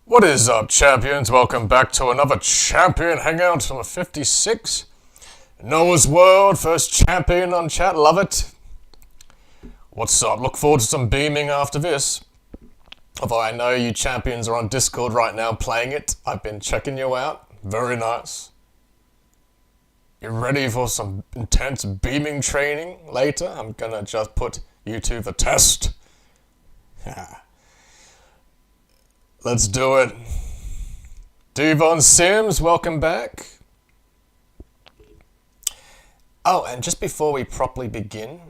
What is up, champions? Welcome back to another champion hangout number 56. Noah's World, first champion on chat, love it. What's up? Look forward to some beaming after this. Although I know you champions are on Discord right now playing it. I've been checking you out. Very nice. You ready for some intense beaming training later? I'm gonna just put you to the test. Let's do it. Devon Sims, welcome back. Oh, and just before we properly begin...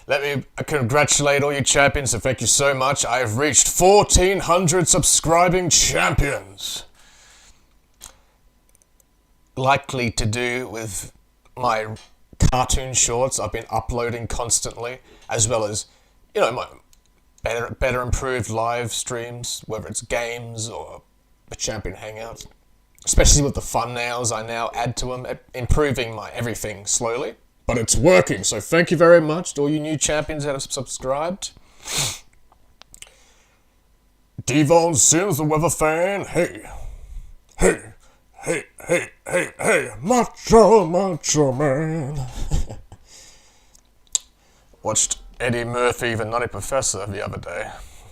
let me congratulate all you champions, and thank you so much. I have reached 1,400 subscribing champions. Likely to do with my cartoon shorts I've been uploading constantly, as well as, you know, my better improved live streams, whether it's games or a champion hangout. Especially with the thumbnails I now add to them, improving my everything slowly. But it's working, so thank you very much to all you new champions that have subscribed. Devon Sims, the weather fan. Hey, macho man. Watched Eddie Murphy, the Nutty Professor, the other day.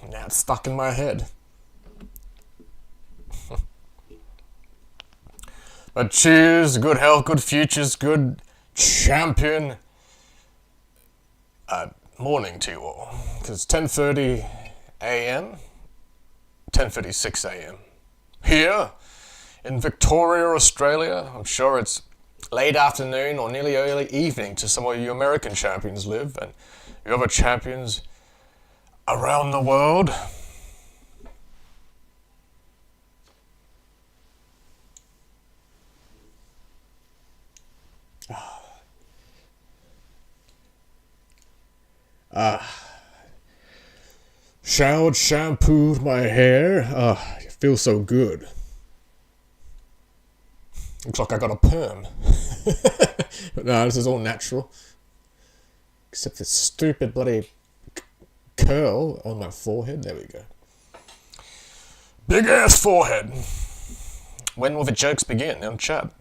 Now it's stuck in my head. But cheers, good health, good futures, good champion morning to you all. Because 10:30 a.m., 10:36 a.m. here in Victoria, Australia. I'm sure it's late afternoon or nearly early evening to some of you American champions live, and you other champions around the world. Showered, shampooed my hair. It feels so good. Looks like I got a perm. But no, this is all natural. Except this stupid bloody curl on my forehead. There we go. Big ass forehead. When will the jokes begin in chat?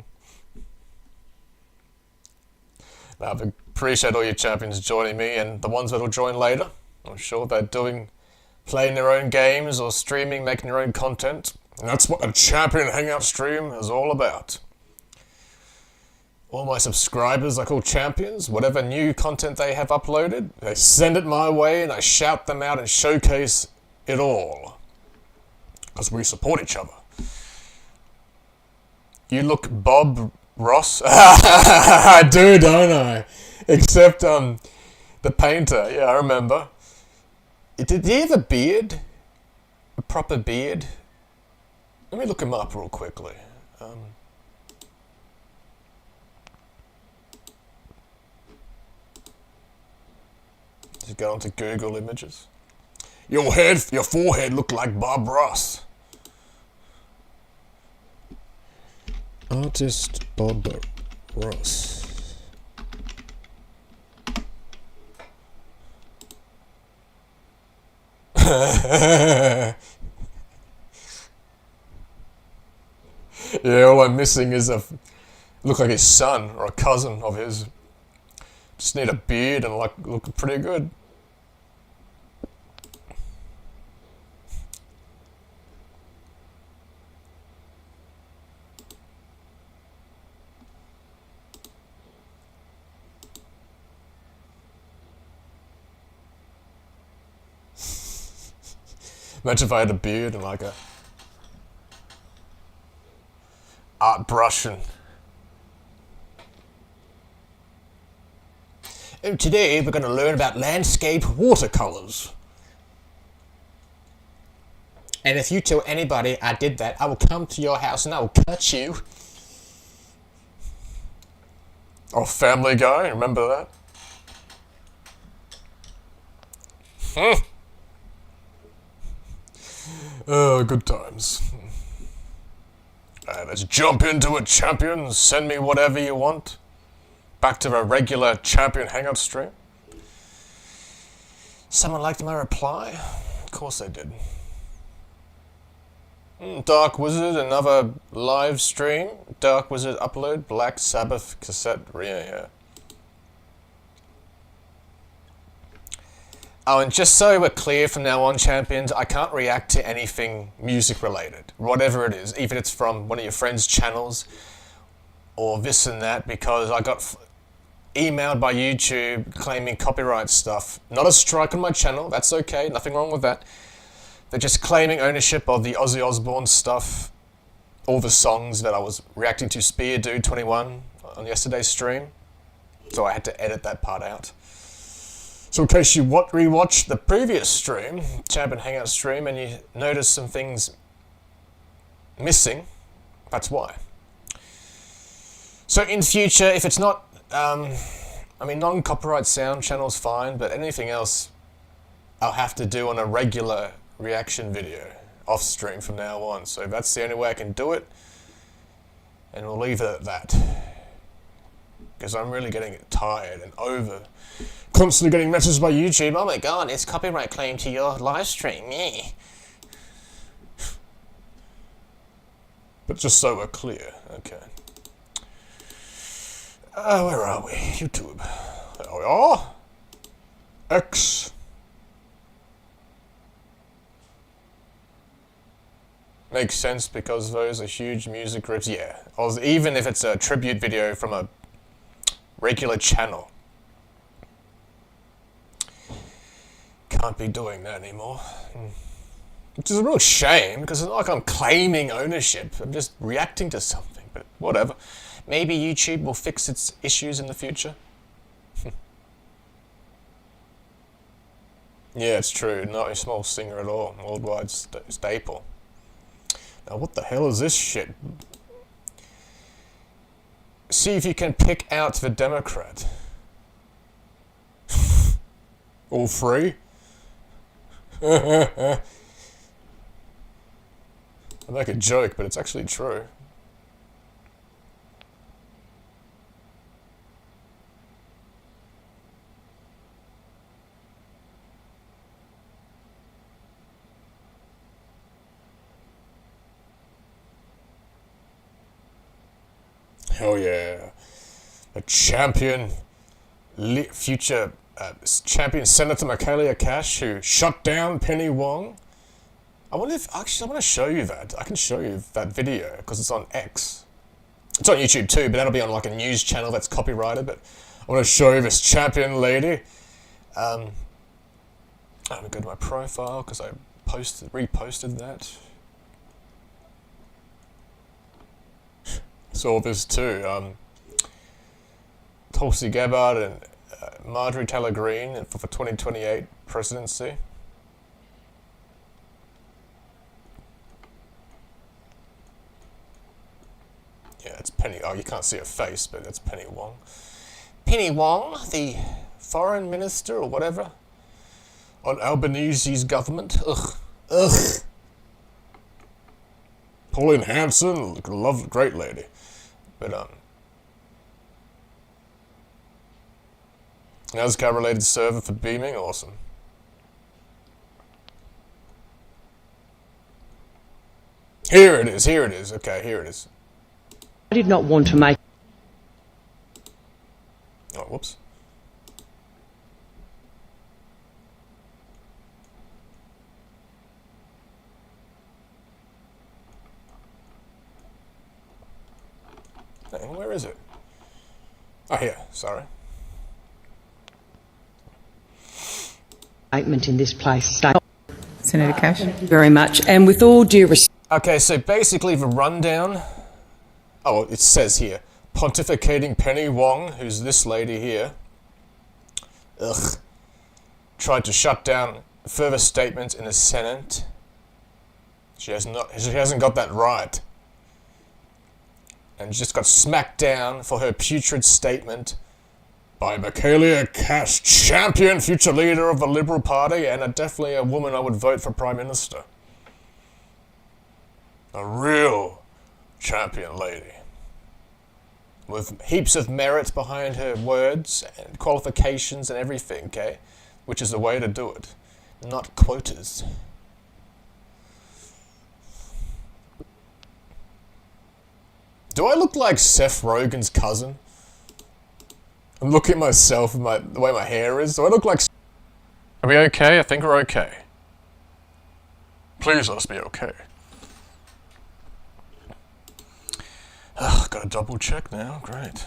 Now, I appreciate all you champions joining me, and the ones that will join later. I'm sure they're playing their own games or streaming, making their own content. And that's what a champion hangout stream is all about. All my subscribers I call champions. Whatever new content they have uploaded, they send it my way and I shout them out and showcase it all. Because we support each other. You look Bob Ross. I do, don't I? Except the painter. Yeah, I remember. Did he have a beard? A proper beard? Let me look him up real quickly. Just go onto Google Images. Your forehead looked like Bob Ross. Artist Bob Ross. Yeah, all I'm missing is look like his son or a cousin of his. Just need a beard and look pretty good. Imagine if I had a beard and like a art brush and today we're going to learn about landscape watercolors. And if you tell anybody I did that, I will come to your house and I will cut you. Oh, Family Guy, remember that? Oh, good times. Alright, let's jump into it, champions. Send me whatever you want. Back to a regular champion hangout stream. Someone liked my reply? Of course they did. Dark Wizard, another live stream. Dark Wizard upload, Black Sabbath cassette. Yeah. Oh, and just so we're clear from now on, champions, I can't react to anything music related, whatever it is, even if it's from one of your friends' channels or this and that, because I got emailed by YouTube claiming copyright stuff. Not a strike on my channel, that's okay, nothing wrong with that. They're just claiming ownership of the Ozzy Osbourne stuff, all the songs that I was reacting to Spear Dude 21 on yesterday's stream. So I had to edit that part out. So in case you rewatched the previous stream, Champion Hangout stream, and you noticed some things missing, that's why. So in future, if it's not, non-copyright sound channel's fine, but anything else I'll have to do on a regular reaction video off stream from now on. So that's the only way I can do it, and we'll leave it at that. Because I'm really getting tired and over constantly getting messages by YouTube. Oh my god, it's copyright claim to your live stream. Yeah. But just so we're clear, okay. Where are we? YouTube. There we are. X. Makes sense because those are huge music groups. Yeah. Even if it's a tribute video from a regular channel. Can't be doing that anymore. Which is a real shame, because it's not like I'm claiming ownership. I'm just reacting to something, but whatever. Maybe YouTube will fix its issues in the future. Yeah, it's true. Not a small singer at all. Worldwide staple. Now what the hell is this shit? See if you can pick out the Democrat. All three? I make a joke, but it's actually true. Hell yeah. A champion, future champion Senator Michaelia Cash, who shut down Penny Wong. I wonder if, actually I want to show you that. I can show you that video, because it's on X. It's on YouTube too, but that'll be on like a news channel that's copyrighted, but I want to show you this champion lady. I'm going to go to my profile, because I reposted that. Saw this too. Tulsi Gabbard and Marjorie Taylor Greene for the 2028 presidency. Yeah, it's Penny. Oh, you can't see her face, but that's Penny Wong. Penny Wong, the foreign minister or whatever on Albanese's government. Ugh. Pauline Hanson, great lady. But, NASCAR-related server for beaming, awesome. Here it is, okay, here it is. I did not want to make... Oh, whoops. Where is it? Oh, here, sorry. Statement in this place. Senator Cash. Very much. And with all due respect... Okay, so basically the rundown... Oh, it says here. Pontificating Penny Wong, who's this lady here. Tried to shut down further statements in the Senate. She hasn't got that right. And just got smacked down for her putrid statement by Michaelia Cash, champion, future leader of the Liberal Party, and definitely a woman I would vote for Prime Minister. A real champion lady. With heaps of merit behind her words and qualifications and everything, okay? which is the way to do it, not quotas. Do I look like Seth Rogen's cousin? I'm looking at myself and the way my hair is. Do I look like... Are we okay? I think we're okay. Please let us be okay. Gotta double check now. Great.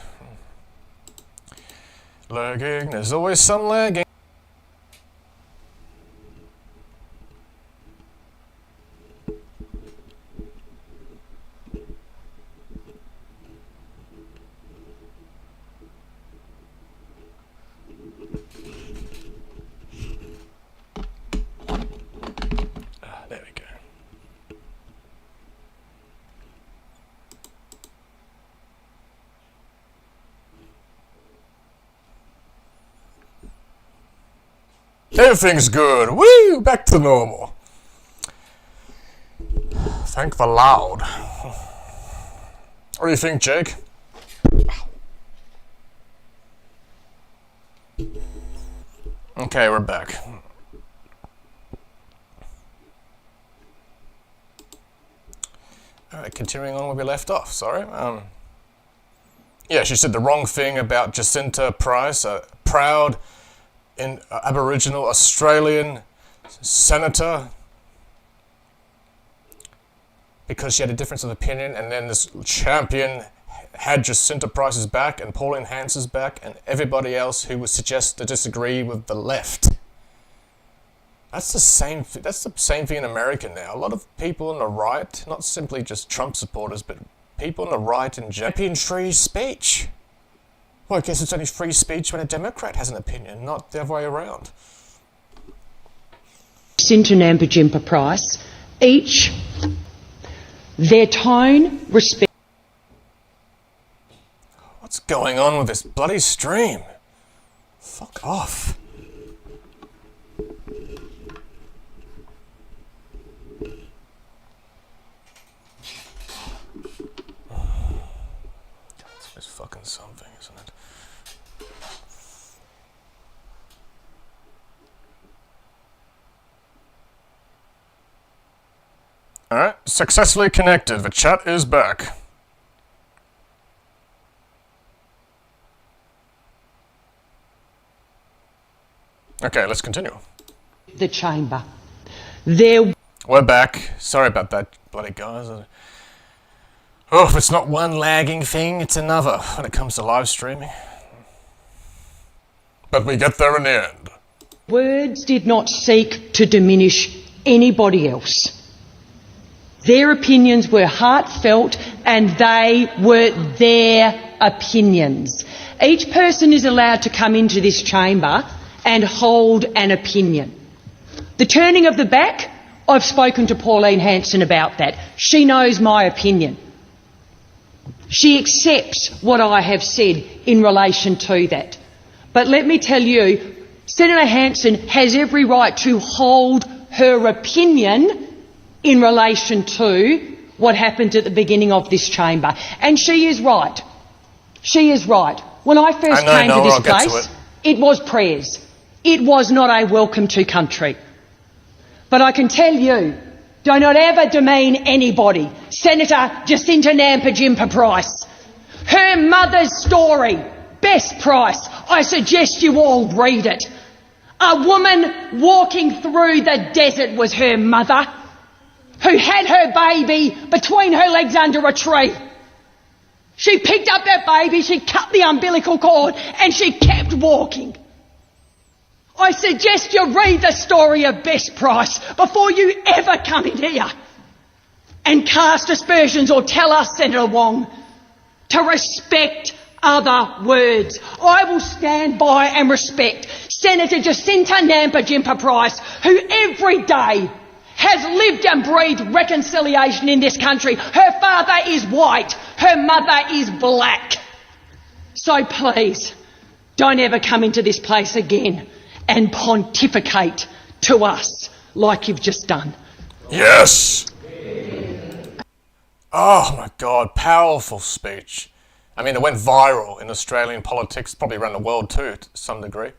Lagging. There's always some lagging. There we go. Everything's good. Woo! Back to normal. Thank the Lord. What do you think, Jake? Okay, we're back. Alright, continuing on where we left off, sorry. Yeah, she said the wrong thing about Jacinta Price, a proud Aboriginal Australian senator, because she had a difference of opinion, and then this champion had Jacinta Price's back and Pauline Hanson's back and everybody else who would suggest to disagree with the left. That's the same thing in America now. A lot of people on the right, not simply just Trump supporters, but people on the right in champion free speech. Well, I guess it's only free speech when a Democrat has an opinion, not the other way around. Jacinta and Jimper Price, each their tone, respect. What's going on with this bloody stream? Fuck off. It's just fucking something, isn't it? Alright, successfully connected. The chat is back. Okay, let's continue. The chamber. There. We're back. Sorry about that, bloody guys. Oh, if it's not one lagging thing, it's another when it comes to live streaming. But we get there in the end. Words did not seek to diminish anybody else. Their opinions were heartfelt and they were their opinions. Each person is allowed to come into this chamber and hold an opinion. The turning of the back, I've spoken to Pauline Hanson about that. She knows my opinion. She accepts what I have said in relation to that. But let me tell you, Senator Hanson has every right to hold her opinion in relation to what happened at the beginning of this chamber. And she is right. She is right. When I first came to this place, it was prayers. It was not a welcome to country. But I can tell you, do not ever demean anybody. Senator Jacinta Nampijinpa Price. Her mother's story, Best Price, I suggest you all read it. A woman walking through the desert was her mother, who had her baby between her legs under a tree. She picked up that baby, she cut the umbilical cord, and she kept walking. I suggest you read the story of Best Price before you ever come in here and cast aspersions or tell us, Senator Wong, to respect other words. I will stand by and respect Senator Jacinta Nampijinpa Price, who every day has lived and breathed reconciliation in this country. Her father is white, her mother is black. So please, don't ever come into this place again and pontificate to us like you've just done. Yes! Oh my God, powerful speech. I mean, it went viral in Australian politics, probably around the world too, to some degree.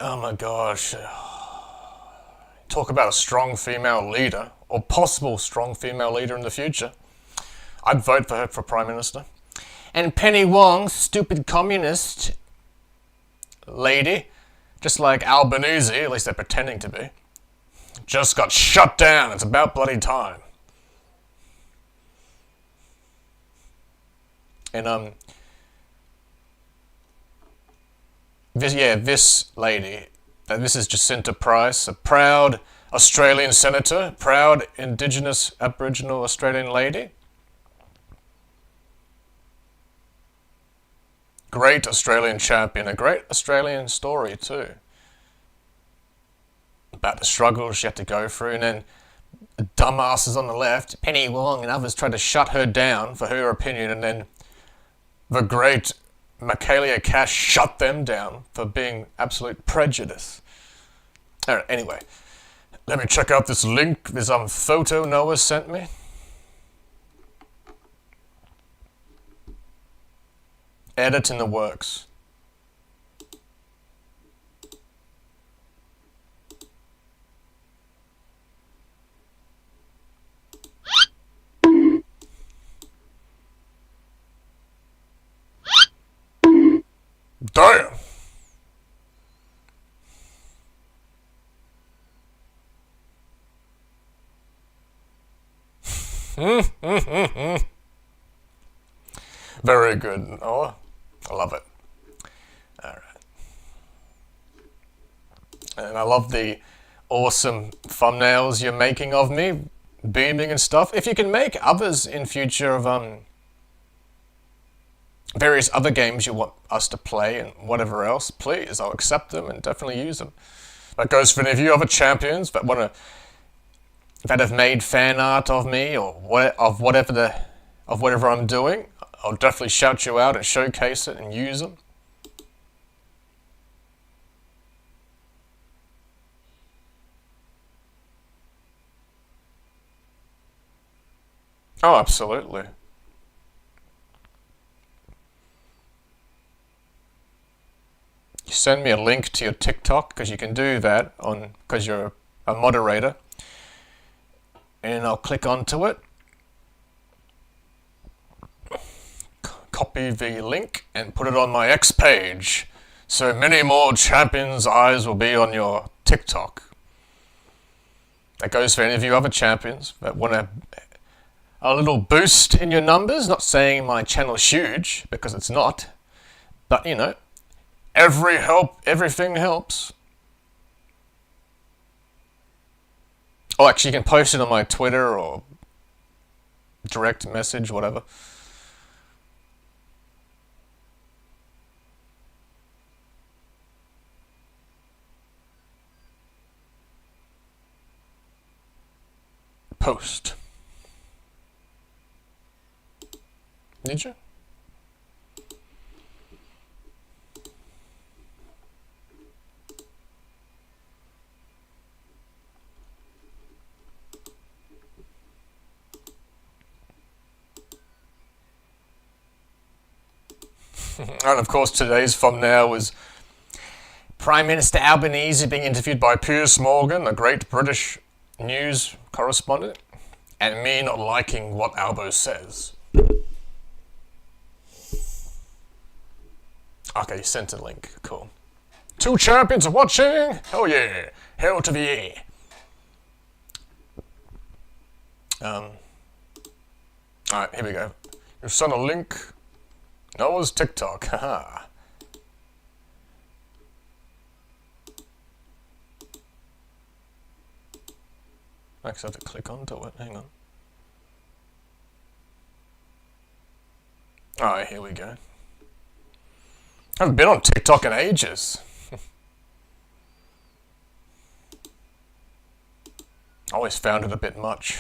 Oh my gosh. Talk about a strong female leader, or possible strong female leader in the future. I'd vote for her for Prime Minister. And Penny Wong, stupid communist lady, just like Albanese, at least they're pretending to be, just got shut down. It's about bloody time. And this lady, this is Jacinta Price, a proud Australian senator, proud Indigenous Aboriginal Australian lady. Great Australian champion, a great Australian story too. About the struggles she had to go through, and then the dumbasses on the left, Penny Wong and others, tried to shut her down for her opinion, and then the great Michaelia Cash shut them down for being absolute prejudice. Alright, anyway, let me check out this link, this photo Noah sent me. Edit in the works. Damn! Very good, Noah. I love it. Alright. And I love the awesome thumbnails you're making of me, beaming and stuff. If you can make others in future of various other games you want us to play and whatever else, please, I'll accept them and definitely use them. That goes for any of you other champions that have made fan art of me or whatever I'm doing. I'll definitely shout you out and showcase it and use them. Oh, absolutely. You send me a link to your TikTok, because you can do that because you're a moderator, and I'll click onto it, copy the link, and put it on my X page, so many more champions' eyes will be on your TikTok. That goes for any of you other champions that want a little boost in your numbers. Not saying my channel's huge, because it's not, but you know, everything helps. Oh, actually, you can post it on my Twitter or direct message, whatever. Post. Did you? And of course, today's thumbnail was Prime Minister Albanese being interviewed by Piers Morgan, a great British news correspondent, and me not liking what Albo says. Okay, you sent a link. Cool. 2 champions are watching! Hell yeah! Hell to the yeah! Alright, here we go. You sent a link. Noah's TikTok, haha. I actually have to click onto it, hang on. Alright, here we go. I haven't been on TikTok in ages. I always found it a bit much.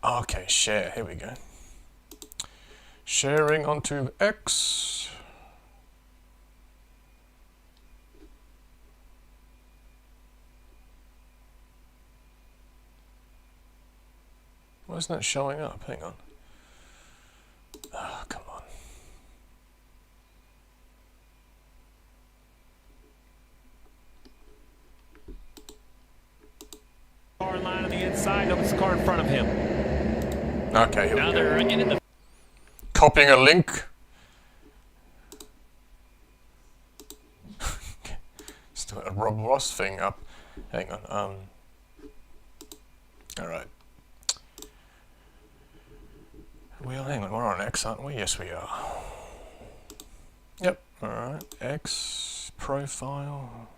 Okay, share, here we go. Sharing onto X. Why isn't that showing up? Hang on. Oh, come on. inside of his car in front of him. Okay, here Now we they're go. ringing in the... Copying a link. Just a Rob Ross thing up. Hang on. Alright. Well, hang on, we're on X, aren't we? Yes, we are. Yep, alright. X profile.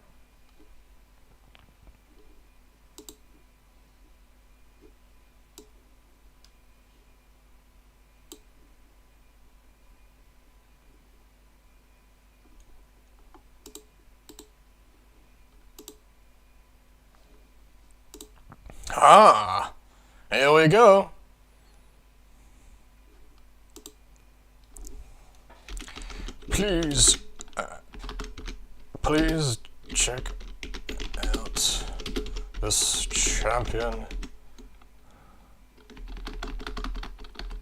Ah, here we go. Please check out this champion.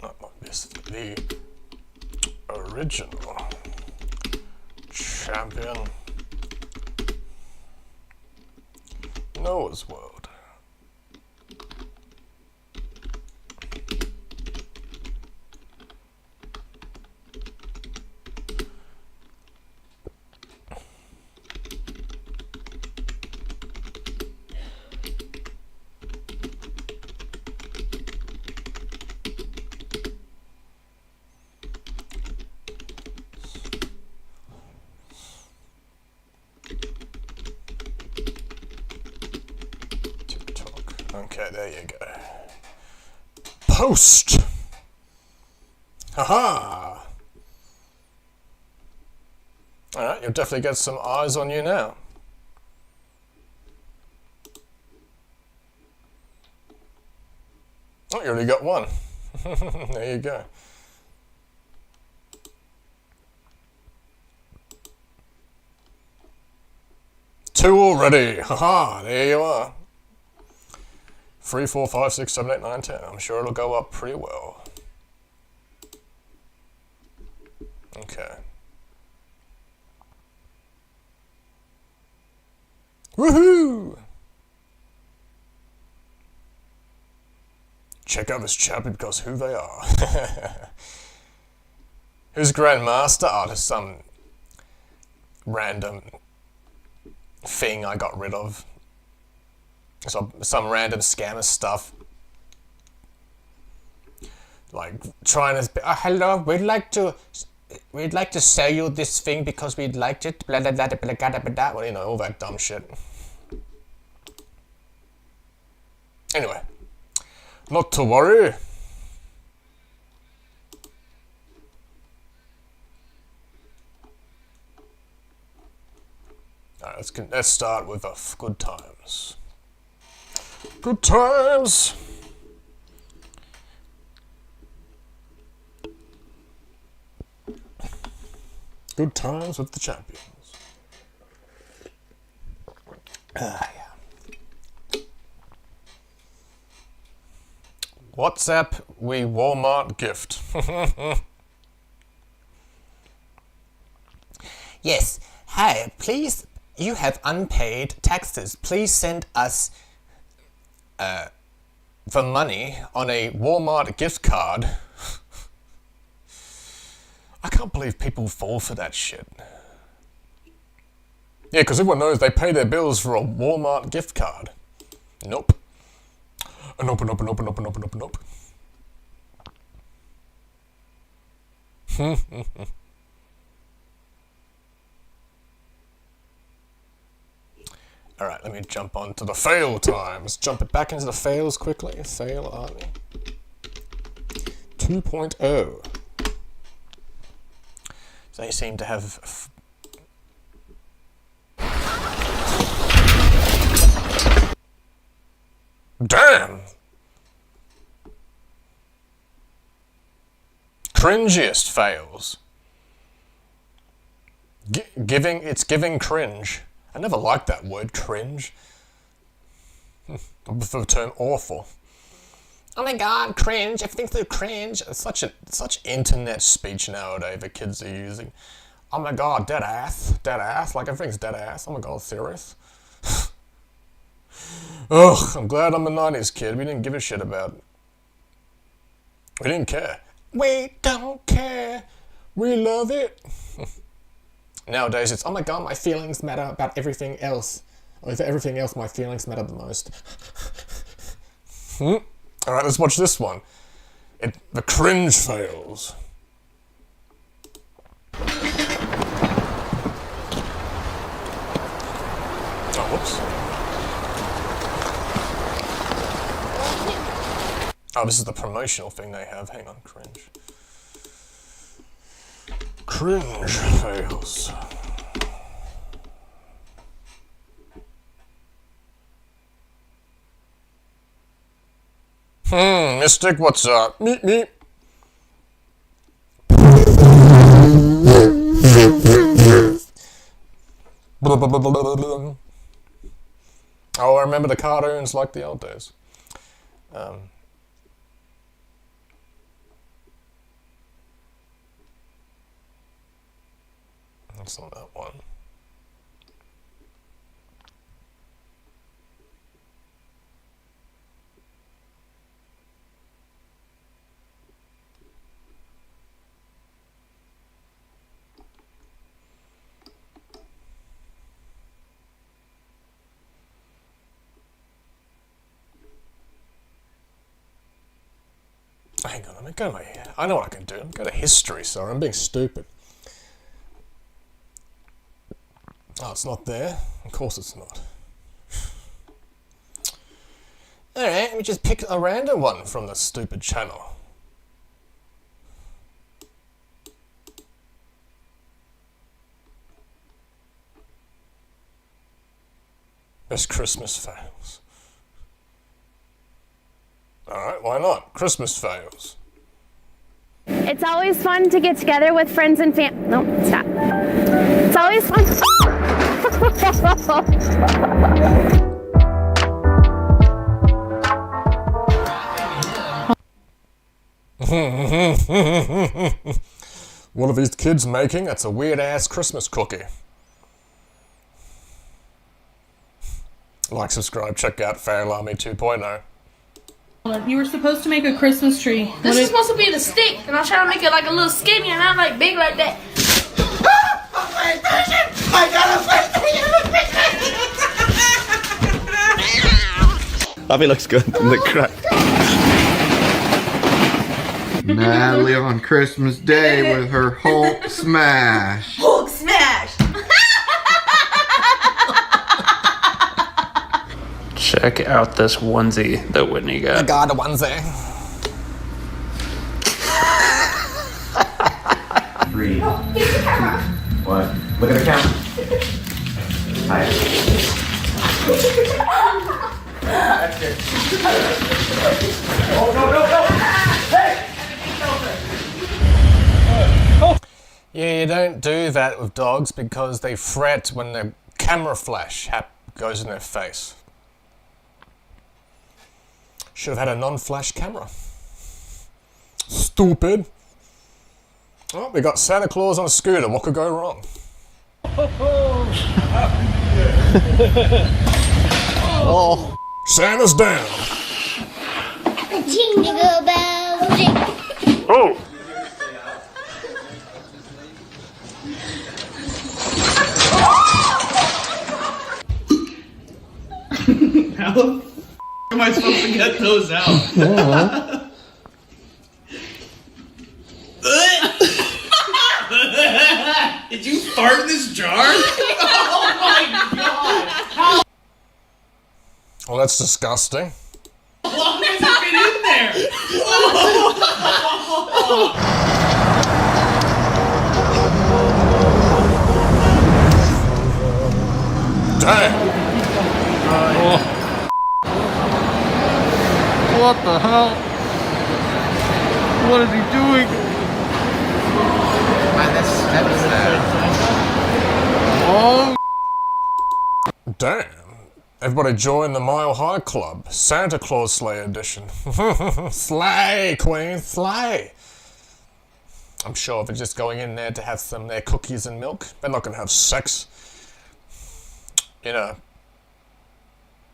Not this, the original champion. Noah's World. Okay, there you go. Post! Haha! Alright, you'll definitely get some eyes on you now. Oh, you already got one. There you go. Two already! Haha, there you are. 3, 4, 5, 6, 7, 8, 9, 10. I'm sure it'll go up pretty well. Okay. Woohoo! Check out this champion because who they are. Who's Grandmaster? Oh, just some random thing I got rid of. Some random scammer stuff. Like trying to hello, we'd like to sell you this thing because we liked it, blah blah blah blah blah blah blah. Well, you know, all that dumb shit. Anyway, not to worry. Alright, let's start with good times. Good times! Good times with the champions. Yeah. WhatsApp, we Walmart gift. Yes. Hi, please, you have unpaid taxes. Please send us the money on a Walmart gift card. I can't believe people fall for that shit. Yeah, because everyone knows they pay their bills for a Walmart gift card. Nope. Nope. Alright, let me jump on to the fail time. Let's jump it back into the fails quickly. Fail army. 2.0. They seem to have... Damn! Cringiest fails. It's giving cringe. I never liked that word, cringe. I prefer the term awful. Oh my god, cringe, everything's so cringe. It's such internet speech nowadays the kids are using. Oh my god, dead ass, like everything's dead ass. Oh my god, serious? Ugh, I'm glad I'm a 90s kid. We didn't give a shit about it. We didn't care. We don't care. We love it. Nowadays it's, oh my god, my feelings matter about everything else. Or if everything else, my feelings matter the most. Alright, let's watch this one. The cringe fails. Oh, whoops. Oh, this is the promotional thing they have. Hang on, cringe. Cringe fails. Mystic, what's up? Meet me. Oh, I remember the cartoons like the old days. That's not that one. Hang on, let me go to my... I know what I can do. I'm go to history, sorry, I'm being stupid. Oh, it's not there? Of course it's not. Alright, let me just pick a random one from the stupid channel. Best Christmas fails. Alright, why not? Christmas fails. It's always fun to get together with friends and No, stop. It's always fun. What are these kids making? That's a weird-ass Christmas cookie. Like, subscribe, check out Fail Army 2.0. You were supposed to make a Christmas tree. This is supposed to be the stick, and I'm trying to make it like a little skinny and not like big like that. I got a PlayStation! Abby looks good in the crack. Natalie on Christmas Day with her Hulk smash. Hulk smash! Check out this onesie that Whitney got. I got a onesie. 3, 2, 1. Look at the count. Hi. Oh, no, no, no! Hey! Yeah, you don't do that with dogs because they fret when the camera flash goes in their face. Should have had a non-flash camera. Stupid. Oh, we got Santa Claus on a scooter. What could go wrong? Oh. Santa's down. Jingle bells, jingle. Oh. How the f am I supposed to get those out? Did you fart in this jar? Oh my god! Well, that's disgusting. How long has it been in there? Dang! What the hell? What is he doing? Oh! Damn. Everybody join the Mile High Club. Santa Claus Slay Edition. Slay, Queen, slay! I'm sure they're just going in there to have some their cookies and milk. They're not gonna have sex. You know.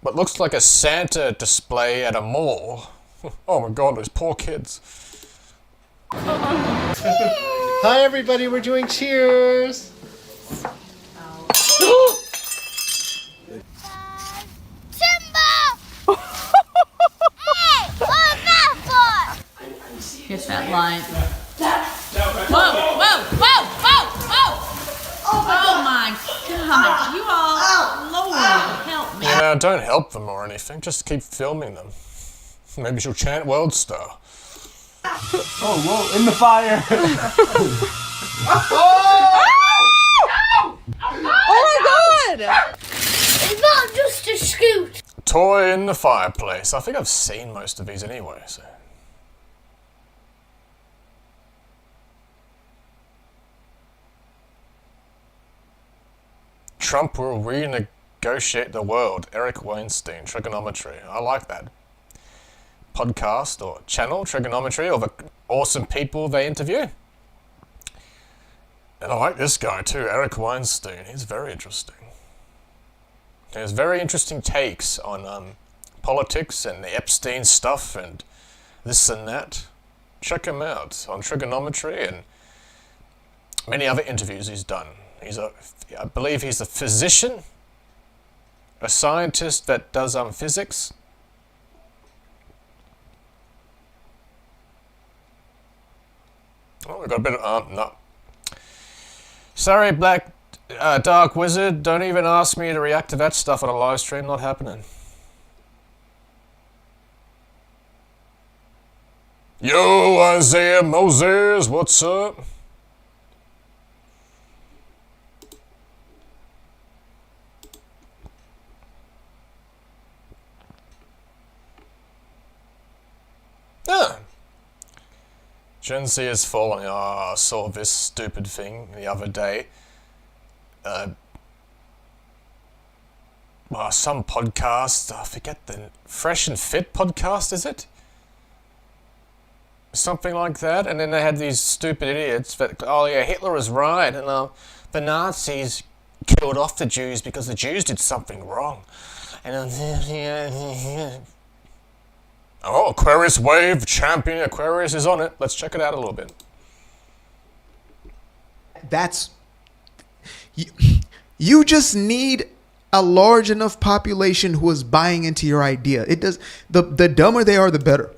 what looks like a Santa display at a mall. Oh my god, those poor kids. Hi everybody, we're doing cheers. Hit that light. Whoa, whoa, whoa, whoa, whoa! Oh my God, you all, Lord, help me. Yeah, don't help them or anything, just keep filming them. Maybe she'll chant World Star. Oh, whoa, in the fire. Oh my god! It's not just a scoot. Toy in the fireplace. I think I've seen most of these anyway, so. Trump will renegotiate the world. Eric Weinstein, trigonometry. I like that. Podcast or channel, trigonometry, or the awesome people they interview. And I like this guy too, Eric Weinstein. He's very interesting. He has very interesting takes on politics and the Epstein stuff and this and that. Check him out on trigonometry and many other interviews he's done. I believe he's a physician, a scientist that does physics. Oh, we got a bit of no. Sorry, Black Dark Wizard. Don't even ask me to react to that stuff on a live stream. Not happening. Yo, Isaiah Moses, what's up? Ah. Gen Z is falling. Oh, I saw this stupid thing the other day. Some podcast, I forget the Fresh and Fit podcast, is it? Something like that. And then they had these stupid idiots that, oh yeah, Hitler was right, and the Nazis killed off the Jews because the Jews did something wrong. And oh, Aquarius Wave, champion Aquarius is on it. Let's check it out a little bit. That's... You just need a large enough population who is buying into your idea. It does. The dumber they are, the better.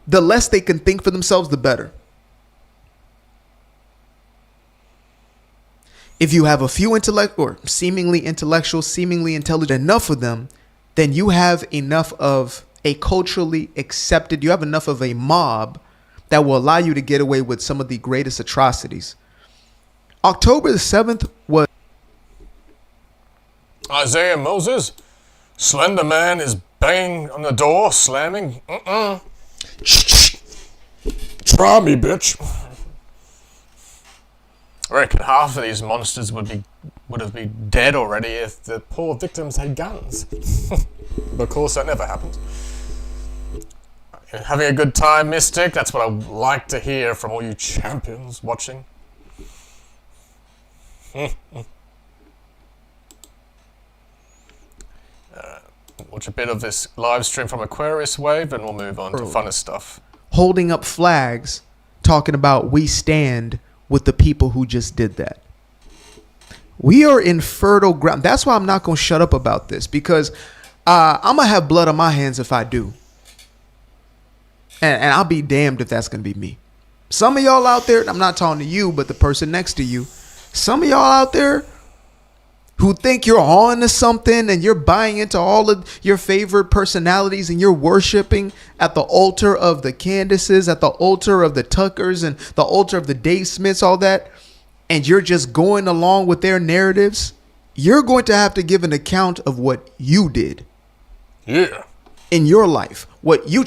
The less they can think for themselves, the better. If you have a few seemingly intellectual, seemingly intelligent, enough of them, then you have enough of a culturally accepted, you have enough of a mob that will allow you to get away with some of the greatest atrocities. October the 7th was... Isaiah Moses, Slender Man is banging on the door, slamming. Try me, bitch. I reckon half of these monsters would have been dead already if the poor victims had guns. But of course, that never happens. Having a good time, Mystic? That's what I like to hear from all you champions watching. Watch a bit of this live stream from Aquarius Wave and we'll move on to funner stuff. Holding up flags, talking about we stand with the people who just did that. We are in fertile ground. That's why I'm not going to shut up about this, because I'm going to have blood on my hands if I do. And I'll be damned if that's going to be me. Some of y'all out there, I'm not talking to you, but the person next to you, some of y'all out there who think you're on to something and you're buying into all of your favorite personalities and you're worshiping at the altar of the Candaces, at the altar of the Tuckers and the altar of the Dave Smiths, all that, and you're just going along with their narratives, you're going to have to give an account of what you did. Yeah. In your life, what you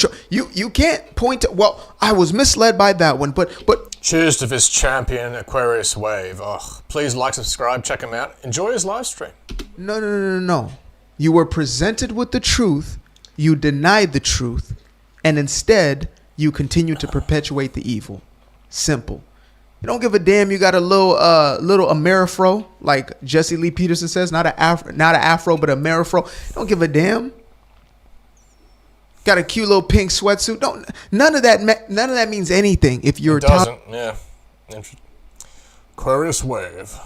can't point to. Well, I was misled by that one, but cheers to this champion Aquarius Wave. Oh, please like, subscribe, check him out. Enjoy his live stream. No. You were presented with the truth, you denied the truth, and instead you continue to perpetuate the evil. Simple. You don't give a damn. You got a little Amerifro, like Jesse Lee Peterson says, not an afro, but a Amerifro. Don't give a damn. Got a cute little pink sweatsuit. None of that means anything if you're. It doesn't. Yeah. Aquarius Wave.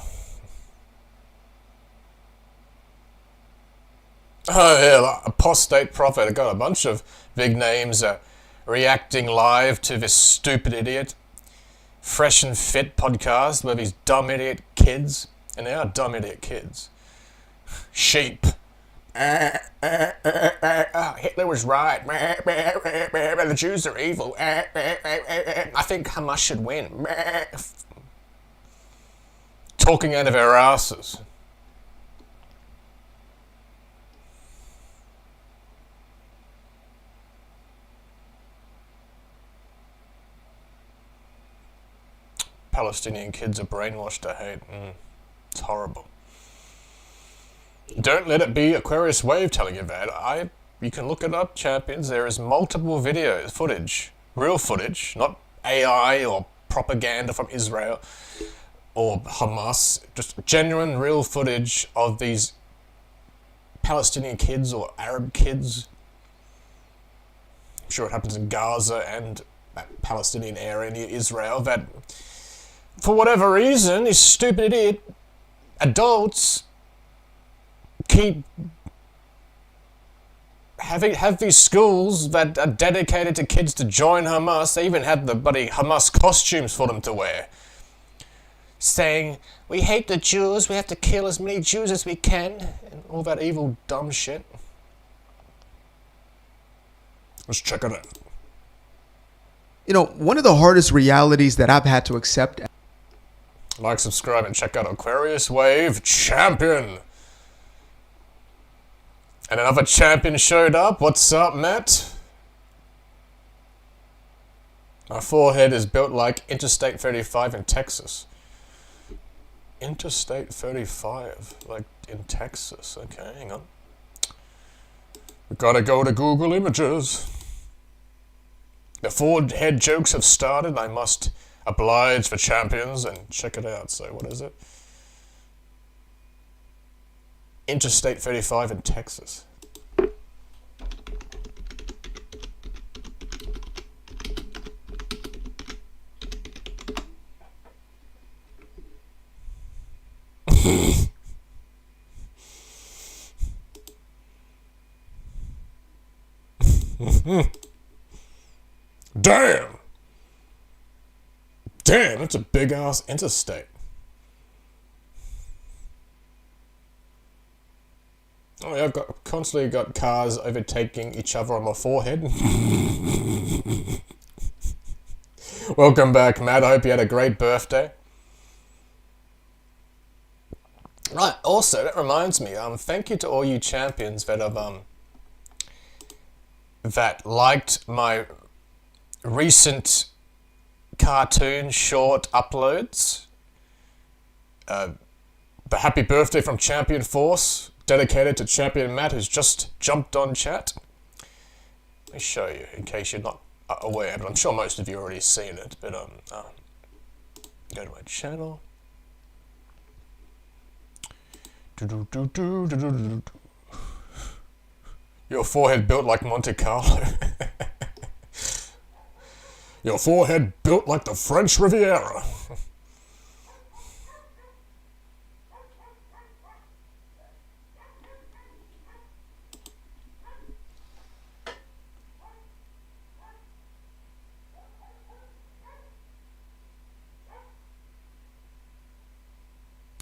Oh yeah, like Apostate Prophet. I got a bunch of big names reacting live to this stupid idiot. Fresh and Fit podcast where these dumb idiot kids, and they are dumb idiot kids. Sheep. Hitler was right. The Jews are evil. I think Hamas should win. Talking out of their asses. Palestinian kids are brainwashed to hate. It's horrible. Don't let it be Aquarius Wave telling you that. You can look it up, champions. There is multiple footage, real footage, not AI or propaganda from Israel or Hamas, just genuine, real footage of these Palestinian kids or Arab kids. I'm sure it happens in Gaza and that Palestinian area near Israel that, for whatever reason, these stupid idiot adults have these schools that are dedicated to kids to join Hamas. They even had the bloody Hamas costumes for them to wear, saying, we hate the Jews, we have to kill as many Jews as we can, and all that evil dumb shit. Let's check it out. You know, one of the hardest realities that I've had to accept. Like, subscribe, and check out Aquarius Wave Champion. And another champion showed up. What's up, Matt? My forehead is built like Interstate 35 in Texas. Interstate 35, like in Texas. Okay, hang on. We gotta go to Google Images. The forehead jokes have started. I must oblige for champions and check it out. So what is it? Interstate 35 in Texas. Damn! Damn, that's a big ass interstate. Oh yeah, I've constantly got cars overtaking each other on my forehead. Welcome back, Matt. I hope you had a great birthday. Right, also, that reminds me, thank you to all you champions that have, that liked my recent cartoon short uploads. The happy birthday from Champion Force, dedicated to Champion Matt, who's just jumped on chat. Let me show you, in case you're not aware, but I'm sure most of you already seen it, but go to my channel. Your forehead built like Monte Carlo. Your forehead built like the French Riviera.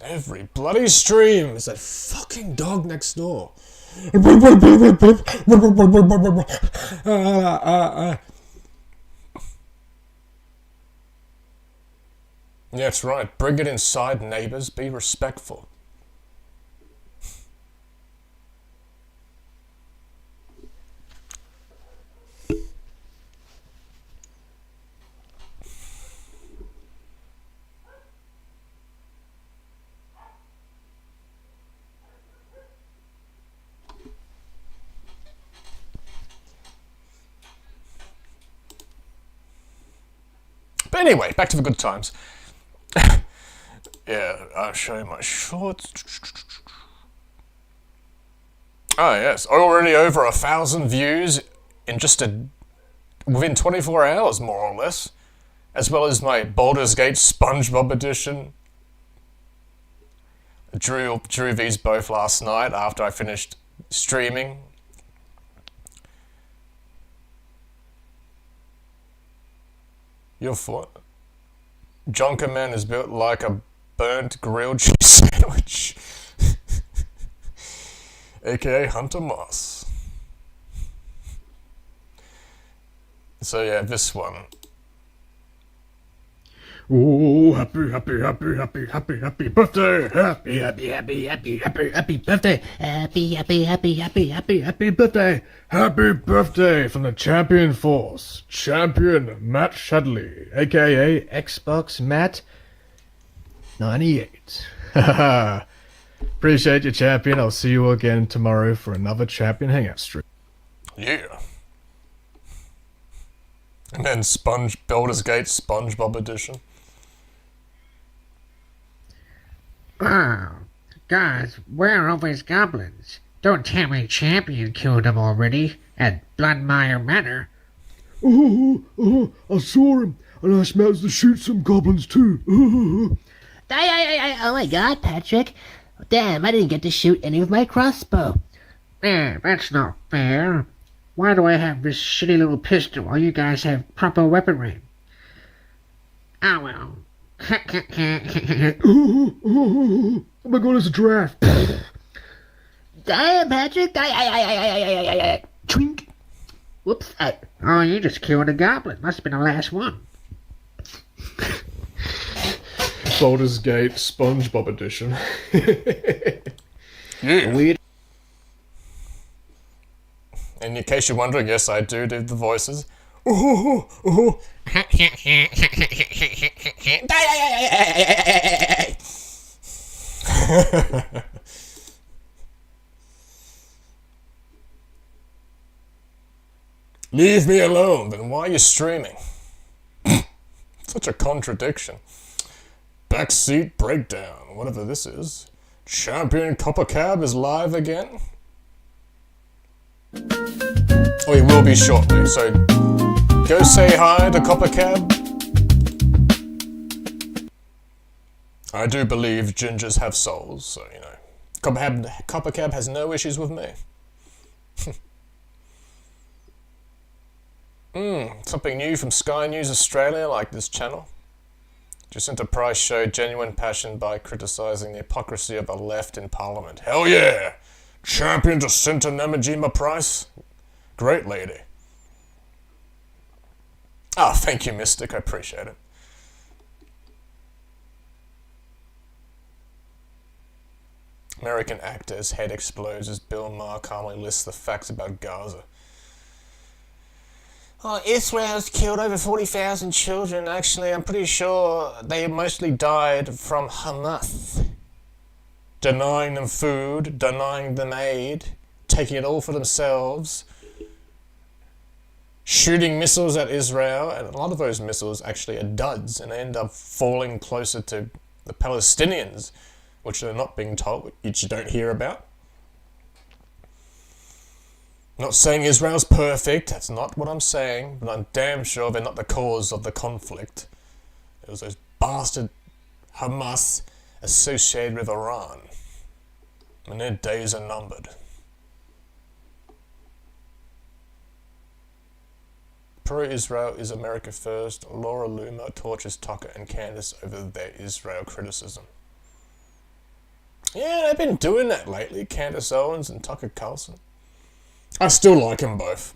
Every bloody stream is that fucking dog next door. Yeah, that's right. Bring it inside, neighbors. Be respectful. But anyway, back to the good times. Yeah, I'll show you my shorts. Oh yes, already over 1,000 views in within 24 hours, more or less. As well as my Baldur's Gate SpongeBob edition. Drew these both last night after I finished streaming. Your foot. Jonkerman is built like a burnt grilled cheese sandwich. AKA Hunter Moss. So yeah, this one. Oh, happy birthday! Happy birthday! Happy birthday from the Champion Force, Champion Matt Shadley, aka Xbox Matt 98. Appreciate you, Champion. I'll see you again tomorrow for another Champion Hangout stream. Yeah. And then Baldur's Gate SpongeBob edition. Oh, guys, where are all these goblins? Don't tell me Champion killed them already at Bloodmire Manor. I saw him, and I smelled to shoot some goblins too. Oh my god, Patrick. Damn, I didn't get to shoot any with my crossbow. That's not fair. Why do I have this shitty little pistol while you guys have proper weaponry? Oh well. Oh my god, it's a giraffe. Damn, Patrick. Twink. Whoops. Oh, you just killed a goblin. Must have been the last one. Baldur's Gate SpongeBob edition. Yeah. Weird. And in case you're wondering, yes, I do the voices. Leave me alone, then why are you streaming? Such a contradiction. Backseat breakdown, whatever this is. Champion Copper Cab is live again. Oh, he will be shortly, so go say hi to Copper Cab. I do believe gingers have souls, so you know. Copper Cab has no issues with me. Something new from Sky News Australia, like this channel. Jacinta Price showed genuine passion by criticising the hypocrisy of the left in Parliament. Hell yeah! Champion Jacinta Namajima Price. Great lady. Ah, thank you, Mystic. I appreciate it. American actor's head explodes as Bill Maher calmly lists the facts about Gaza. Oh, Israel's killed over 40,000 children. Actually, I'm pretty sure they mostly died from Hamas. Denying them food, denying them aid, taking it all for themselves, shooting missiles at Israel, and a lot of those missiles actually are duds and they end up falling closer to the Palestinians, which they're not being told, which you don't hear about. Not saying Israel's perfect, that's not what I'm saying, but I'm damn sure they're not the cause of the conflict. It was those bastard Hamas associated with Iran, and their days are numbered. Pro-Israel is America first. Laura Loomer tortures Tucker and Candace over their Israel criticism. Yeah, they've been doing that lately, Candace Owens and Tucker Carlson. I still like them both.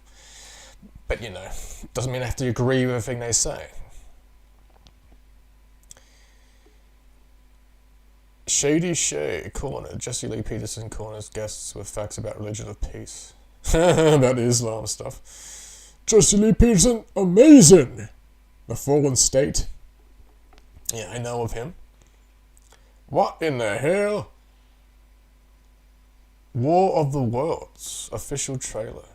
But, you know, doesn't mean I have to agree with everything they say. Shady Shay Corner. Jesse Lee Peterson corners guests with facts about religion of peace. About Islam stuff. Jesse Lee Peterson, amazing! The Fallen State. Yeah, I know of him. What in the hell? War of the Worlds official trailer.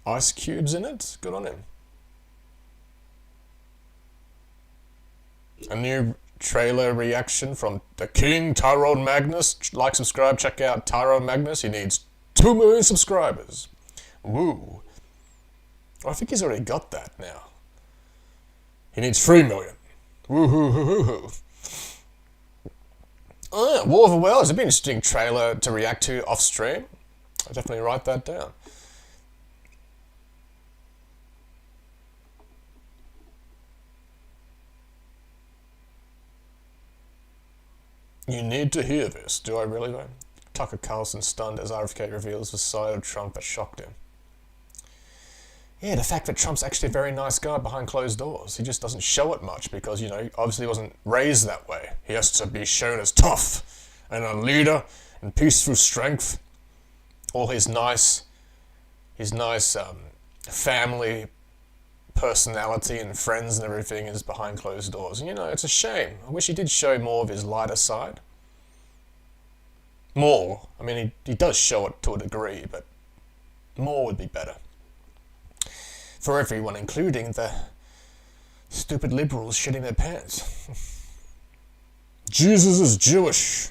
Ice Cube's in it? Good on him. A new trailer reaction from the King, Tyrone Magnus. Like, subscribe, check out Tyrone Magnus. He needs 2 million subscribers. Woo. I think he's already got that now. He needs 3 million. Woo-hoo-hoo-hoo-hoo. Oh, yeah, War of the Worlds. It'd be an interesting trailer to react to off stream. I'll definitely write that down. You need to hear this. Do I really though? Tucker Carlson stunned as RFK reveals the side of Trump that shocked him. Yeah, the fact that Trump's actually a very nice guy behind closed doors. He just doesn't show it much because, you know, obviously he wasn't raised that way. He has to be shown as tough and a leader and peaceful strength. All his nice family personality and friends and everything is behind closed doors. And, you know, it's a shame. I wish he did show more of his lighter side. More. I mean, he does show it to a degree, but more would be better. For everyone, including the stupid liberals shitting their pants. Jesus is Jewish.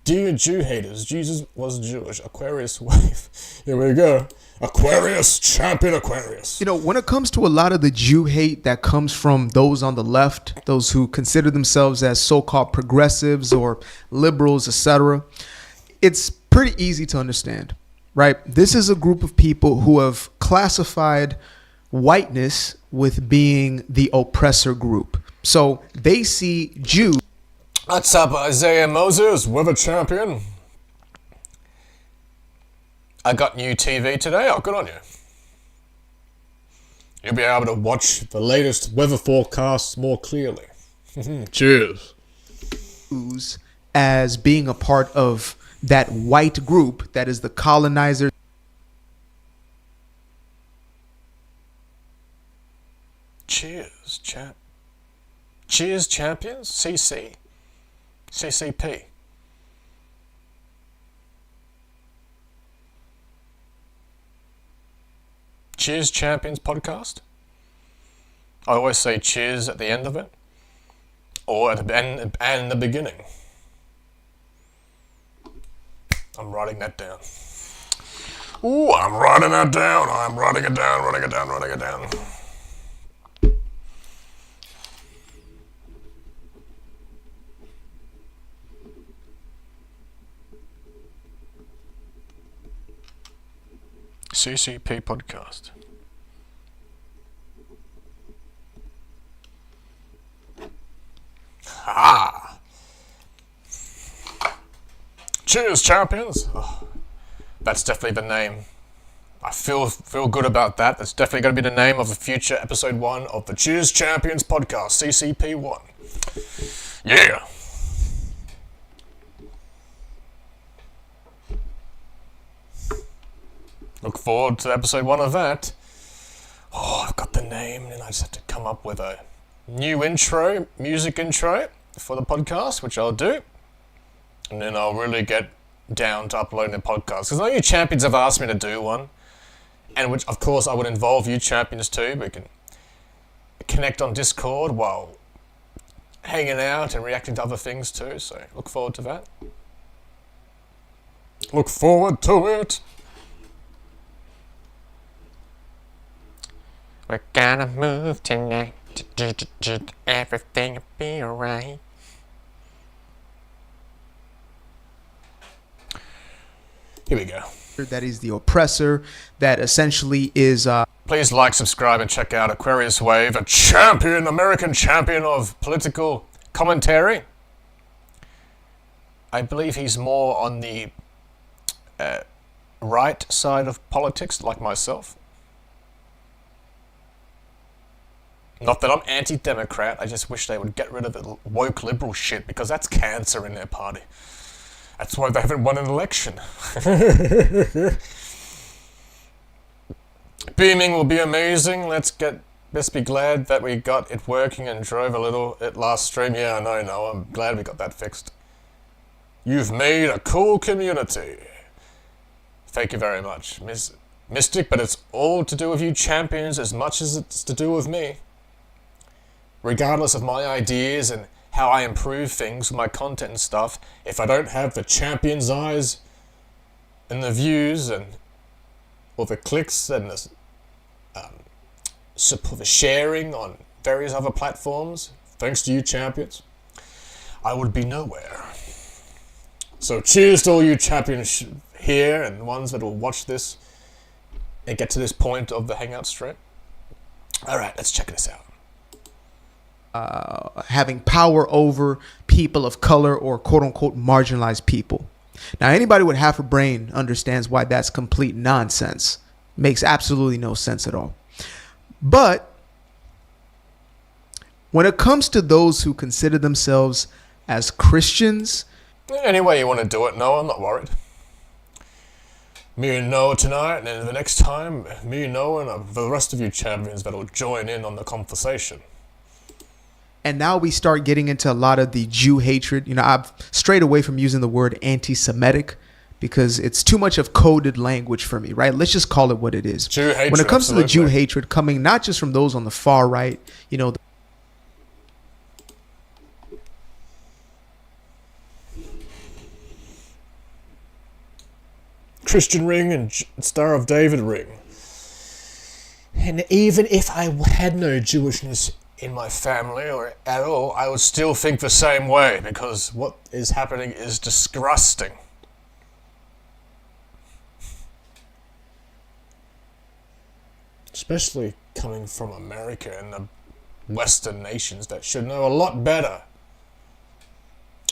Dear Jew haters, Jesus was Jewish. Aquarius wave. Here we go. Aquarius, champion Aquarius. You know, when it comes to a lot of the Jew hate that comes from those on the left, those who consider themselves as so-called progressives or liberals, etc., it's pretty easy to understand. Right? This is a group of people who have classified whiteness with being the oppressor group. So they see Jews. What's up, Isaiah Moses, weather champion? I got new TV today. Oh, good on you. You'll be able to watch the latest weather forecasts more clearly. Cheers. As being a part of that white group that is the colonizer. Cheers, champ. Cheers, champions. CC. CCP. Cheers, champions podcast. I always say cheers at the end of it, or at the end and the beginning. I'm writing that down. Ooh, I'm writing that down. I'm writing it down, writing it down, writing it down. CCP podcast. Ah! Cheers, champions! Oh, that's definitely the name. I feel good about that. That's definitely going to be the name of the future episode 1 of the Cheers Champions podcast, CCP1. Yeah! Look forward to episode 1 of that. Oh, I've got the name, and I just have to come up with a new intro, music intro for the podcast, which I'll do. And then I'll really get down to uploading the podcast. Because I know you champions have asked me to do one. And which, of course, I would involve you champions too. We can connect on Discord while hanging out and reacting to other things too. So look forward to that. Look forward to it. We're gonna move tonight. Everything'll be alright. Here we go. That is the oppressor. That essentially is. Please like, subscribe, and check out Aquarius Wave, a champion, American champion of political commentary. I believe he's more on the right side of politics, like myself. Not that I'm anti-democrat, I just wish they would get rid of the woke liberal shit, because that's cancer in their party. That's why they haven't won an election. Beaming will be amazing. Let's be glad that we got it working and drove a little at last stream. Yeah, I know, I'm glad we got that fixed. You've made a cool community. Thank you very much, Mystic, but it's all to do with you champions as much as it's to do with me. regardless of my ideas and how I improve things with my content and stuff, if I don't have the champion's eyes and the views and or the clicks and the sharing on various other platforms, thanks to you champions, I would be nowhere. So cheers to all you champions here and ones that will watch this and get to this point of the Hangout stream. Alright, let's check this out. Having power over people of color or quote-unquote marginalized people. Now, anybody with half a brain understands why that's complete nonsense. Makes absolutely no sense at all. But when it comes to those who consider themselves as Christians... Any way you want to do it, no, I'm not worried. Me and Noah tonight, and then the next time, me and Noah and the rest of you champions that will join in on the conversation. And now we start getting into a lot of the Jew hatred. You know, I've strayed away from using the word anti-Semitic because it's too much of coded language for me, right? Let's just call it what it is. Jew hatred, when it comes absolutely. to the Jew hatred coming not just from those on the far right, you know, Christian ring and Star of David ring. And even if I had no Jewishness in my family or at all, I would still think the same way because what is happening is disgusting. Especially coming from America and the Western nations that should know a lot better.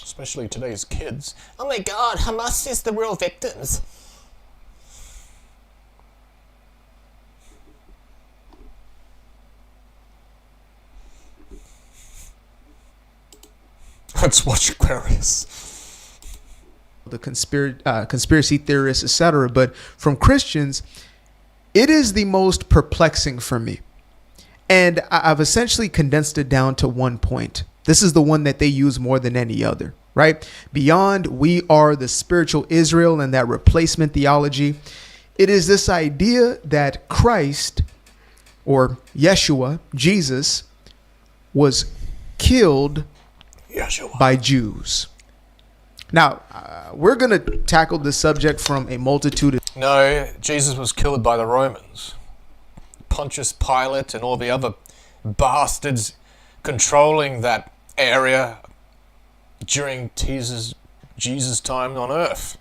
Especially today's kids. Oh my god, Hamas is the real victims. Let's watch Aquarius. The conspiracy theorists, etc. But from Christians, it is the most perplexing for me. And I've essentially condensed it down to one point. This is the one that they use more than any other, right? Beyond we are the spiritual Israel and that replacement theology, it is this idea that Christ or Yeshua, Jesus, was killed by Jews. Now, we're going to tackle this subject from a multitude of... No, Jesus was killed by the Romans. Pontius Pilate and all the other bastards controlling that area during Jesus' time on earth.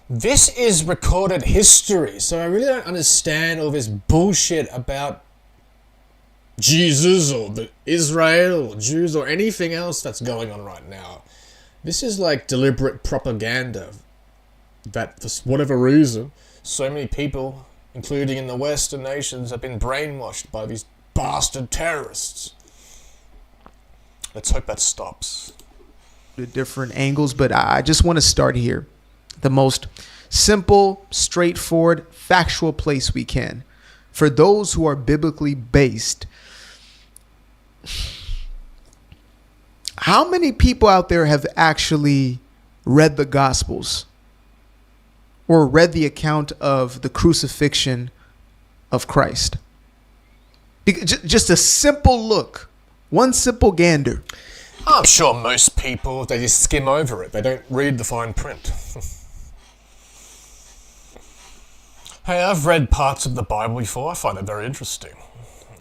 This is recorded history, so I really don't understand all this bullshit about Jesus or the Israel or Jews or anything else that's going on right now. This is like deliberate propaganda that for whatever reason so many people, including in the Western nations, have been brainwashed by these bastard terrorists. Let's hope that stops. Different angles, but I just want to start here. The most simple, straightforward, factual place we can. For those who are biblically based, how many people out there have actually read the Gospels or read the account of the crucifixion of Christ? Just a simple look, one simple gander. I'm sure most people, they just skim over it. They don't read the fine print. Hey, I've read parts of the Bible before. I find it very interesting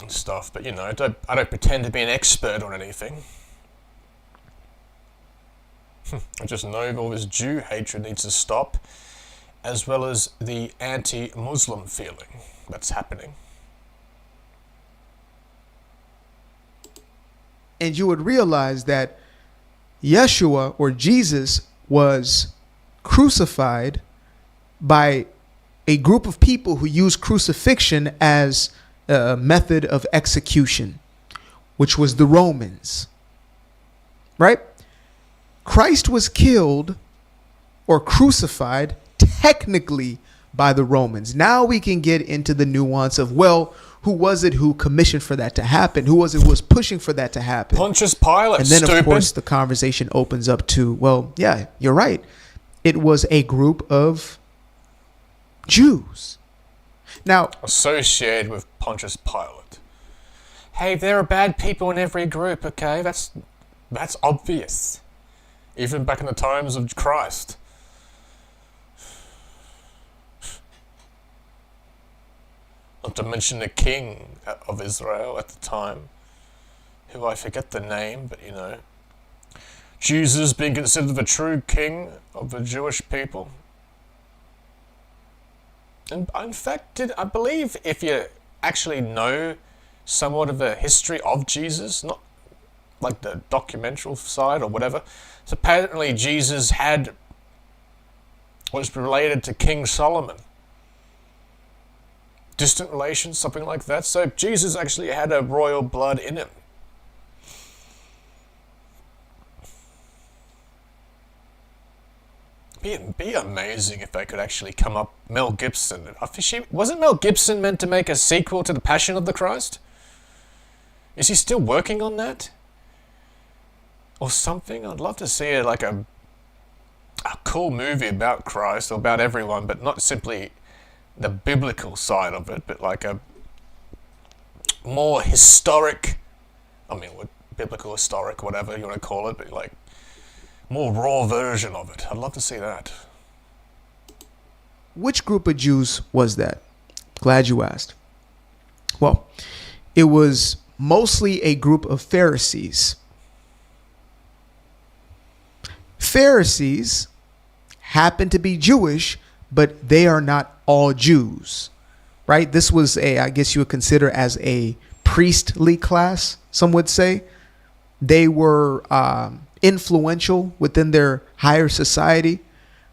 and stuff. But, you know, I don't pretend to be an expert on anything. I just know all this Jew hatred needs to stop, as well as the anti-Muslim feeling that's happening. And you would realize that Yeshua or Jesus was crucified by a group of people who use crucifixion as a method of execution, which was the Romans, right? Christ was killed or crucified technically by the Romans. Now we can get into the nuance of, well, who was it who commissioned for that to happen? Who was it who was pushing for that to happen? Pontius Pilate, and then, stupid. Of course, the conversation opens up to, well, yeah, you're right. It was a group of Jews. Now, associated with Pontius Pilate. Hey, there are bad people in every group, okay? That's obvious. Even back in the times of Christ. Not to mention the king of Israel at the time, who I forget the name, but you know. Jesus being considered the true king of the Jewish people. And in fact, I believe if you actually know somewhat of the history of Jesus, not like the documentary side or whatever, so apparently Jesus was related to King Solomon. Distant relations, something like that. So Jesus actually had a royal blood in him. Be amazing if they could actually come up. Mel Gibson. Wasn't Mel Gibson meant to make a sequel to The Passion of the Christ? Is he still working on that? Or something? I'd love to see like a cool movie about Christ or about everyone, but not simply the biblical side of it, but like a more historic, biblical, historic, whatever you want to call it, but like more raw version of it. I'd love to see that. Which group of Jews was that? Glad you asked. Well, it was mostly a group of Pharisees. Pharisees happen to be Jewish, but they are not all Jews, right? This was I guess you would consider as a priestly class, some would say. They were influential within their higher society,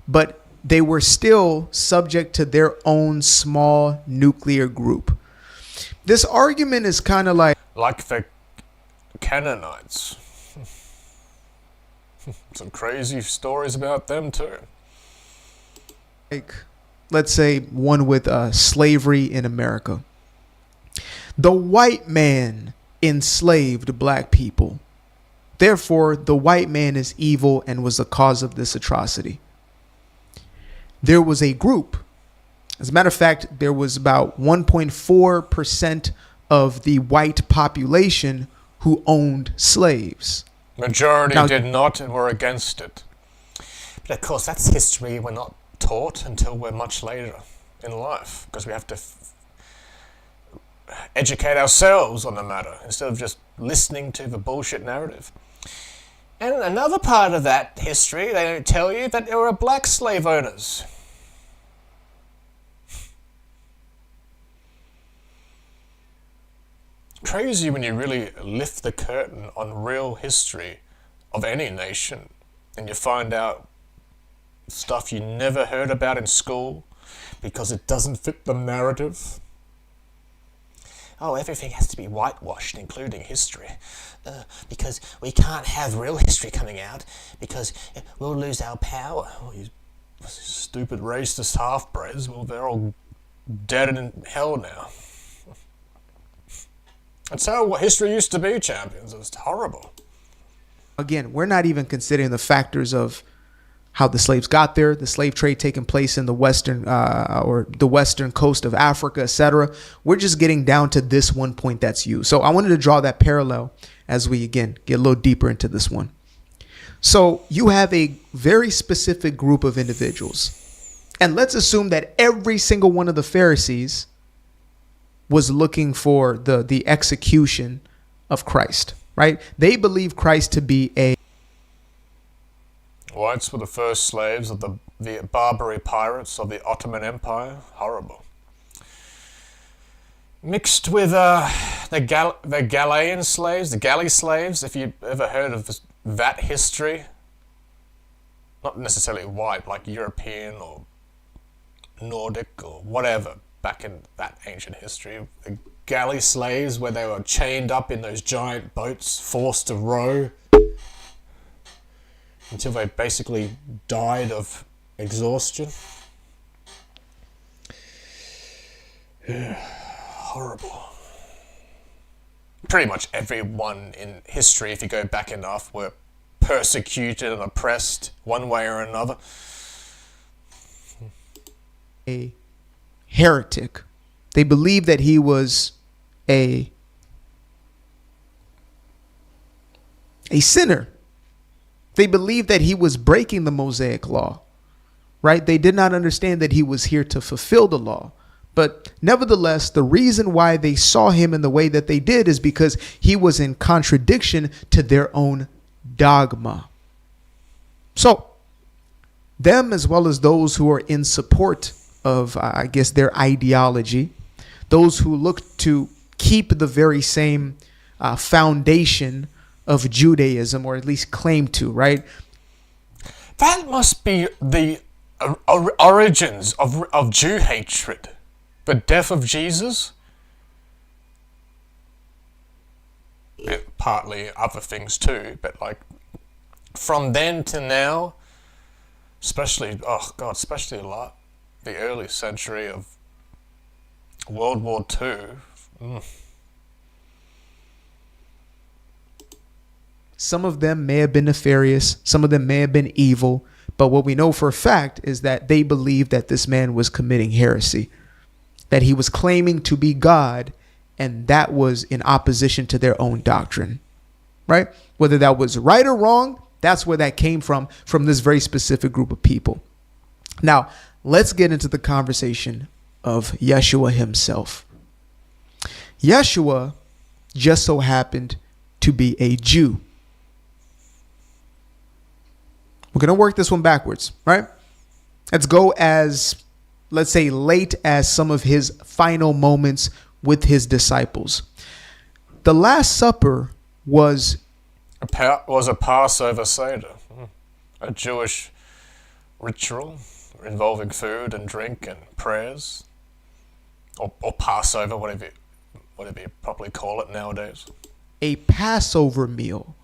but they were still subject to their own small nuclear group. This argument is kind of like the Canaanites. Some crazy stories about them too. Like, let's say one with slavery in America. The white man enslaved black people. Therefore, the white man is evil and was the cause of this atrocity. There was a group. As a matter of fact, there was about 1.4% of the white population who owned slaves. Majority did not and were against it. But of course, that's history we're not taught until we're much later in life, because we have to educate ourselves on the matter instead of just listening to the bullshit narrative. And another part of that history, they don't tell you that there were black slave owners. Crazy when you really lift the curtain on real history of any nation and you find out stuff you never heard about in school because it doesn't fit the narrative. Oh, everything has to be whitewashed, including history, because we can't have real history coming out because we'll lose our power. Oh, you stupid racist half-breds, well, they're all dead and in hell now. That's how history used to be, champions. It was horrible. Again, we're not even considering the factors of how the slaves got there, the slave trade taking place in the western or the western coast of Africa, etc. We're just getting down to this one point that's used. So I wanted to draw that parallel as we, again, get a little deeper into this one. So you have a very specific group of individuals. And let's assume that every single one of the Pharisees was looking for the execution of Christ, right? They believe Christ to be a Whites were the first slaves of the Barbary pirates of the Ottoman Empire. Horrible. Mixed with the Galilean slaves, the galley slaves, if you've ever heard of that history. Not necessarily white, like European or Nordic or whatever, back in that ancient history. The galley slaves, where they were chained up in those giant boats, forced to row until they basically died of exhaustion. Horrible. Pretty much everyone in history, if you go back enough, were persecuted and oppressed one way or another. A heretic. They believed that he was a a sinner. They believed that he was breaking the Mosaic law, right? They did not understand that he was here to fulfill the law. But nevertheless, the reason why they saw him in the way that they did is because he was in contradiction to their own dogma. So, them as well as those who are in support of, their ideology, those who look to keep the very same foundation of Judaism, or at least claim to, right? That must be the origins of Jew hatred. The death of Jesus? Yeah, partly other things too, but like from then to now, especially the early century of World War II. Some of them may have been nefarious, some of them may have been evil, but what we know for a fact is that they believed that this man was committing heresy, that he was claiming to be God, and that was in opposition to their own doctrine, right? Whether that was right or wrong, that's where that came from this very specific group of people. Now, let's get into the conversation of Yeshua himself. Yeshua just so happened to be a Jew. We're going to work this one backwards, right? Let's go as, let's say, late as some of his final moments with his disciples. The Last Supper was a Passover Seder, a Jewish ritual involving food and drink and prayers, or Passover, whatever you properly call it nowadays. A Passover meal,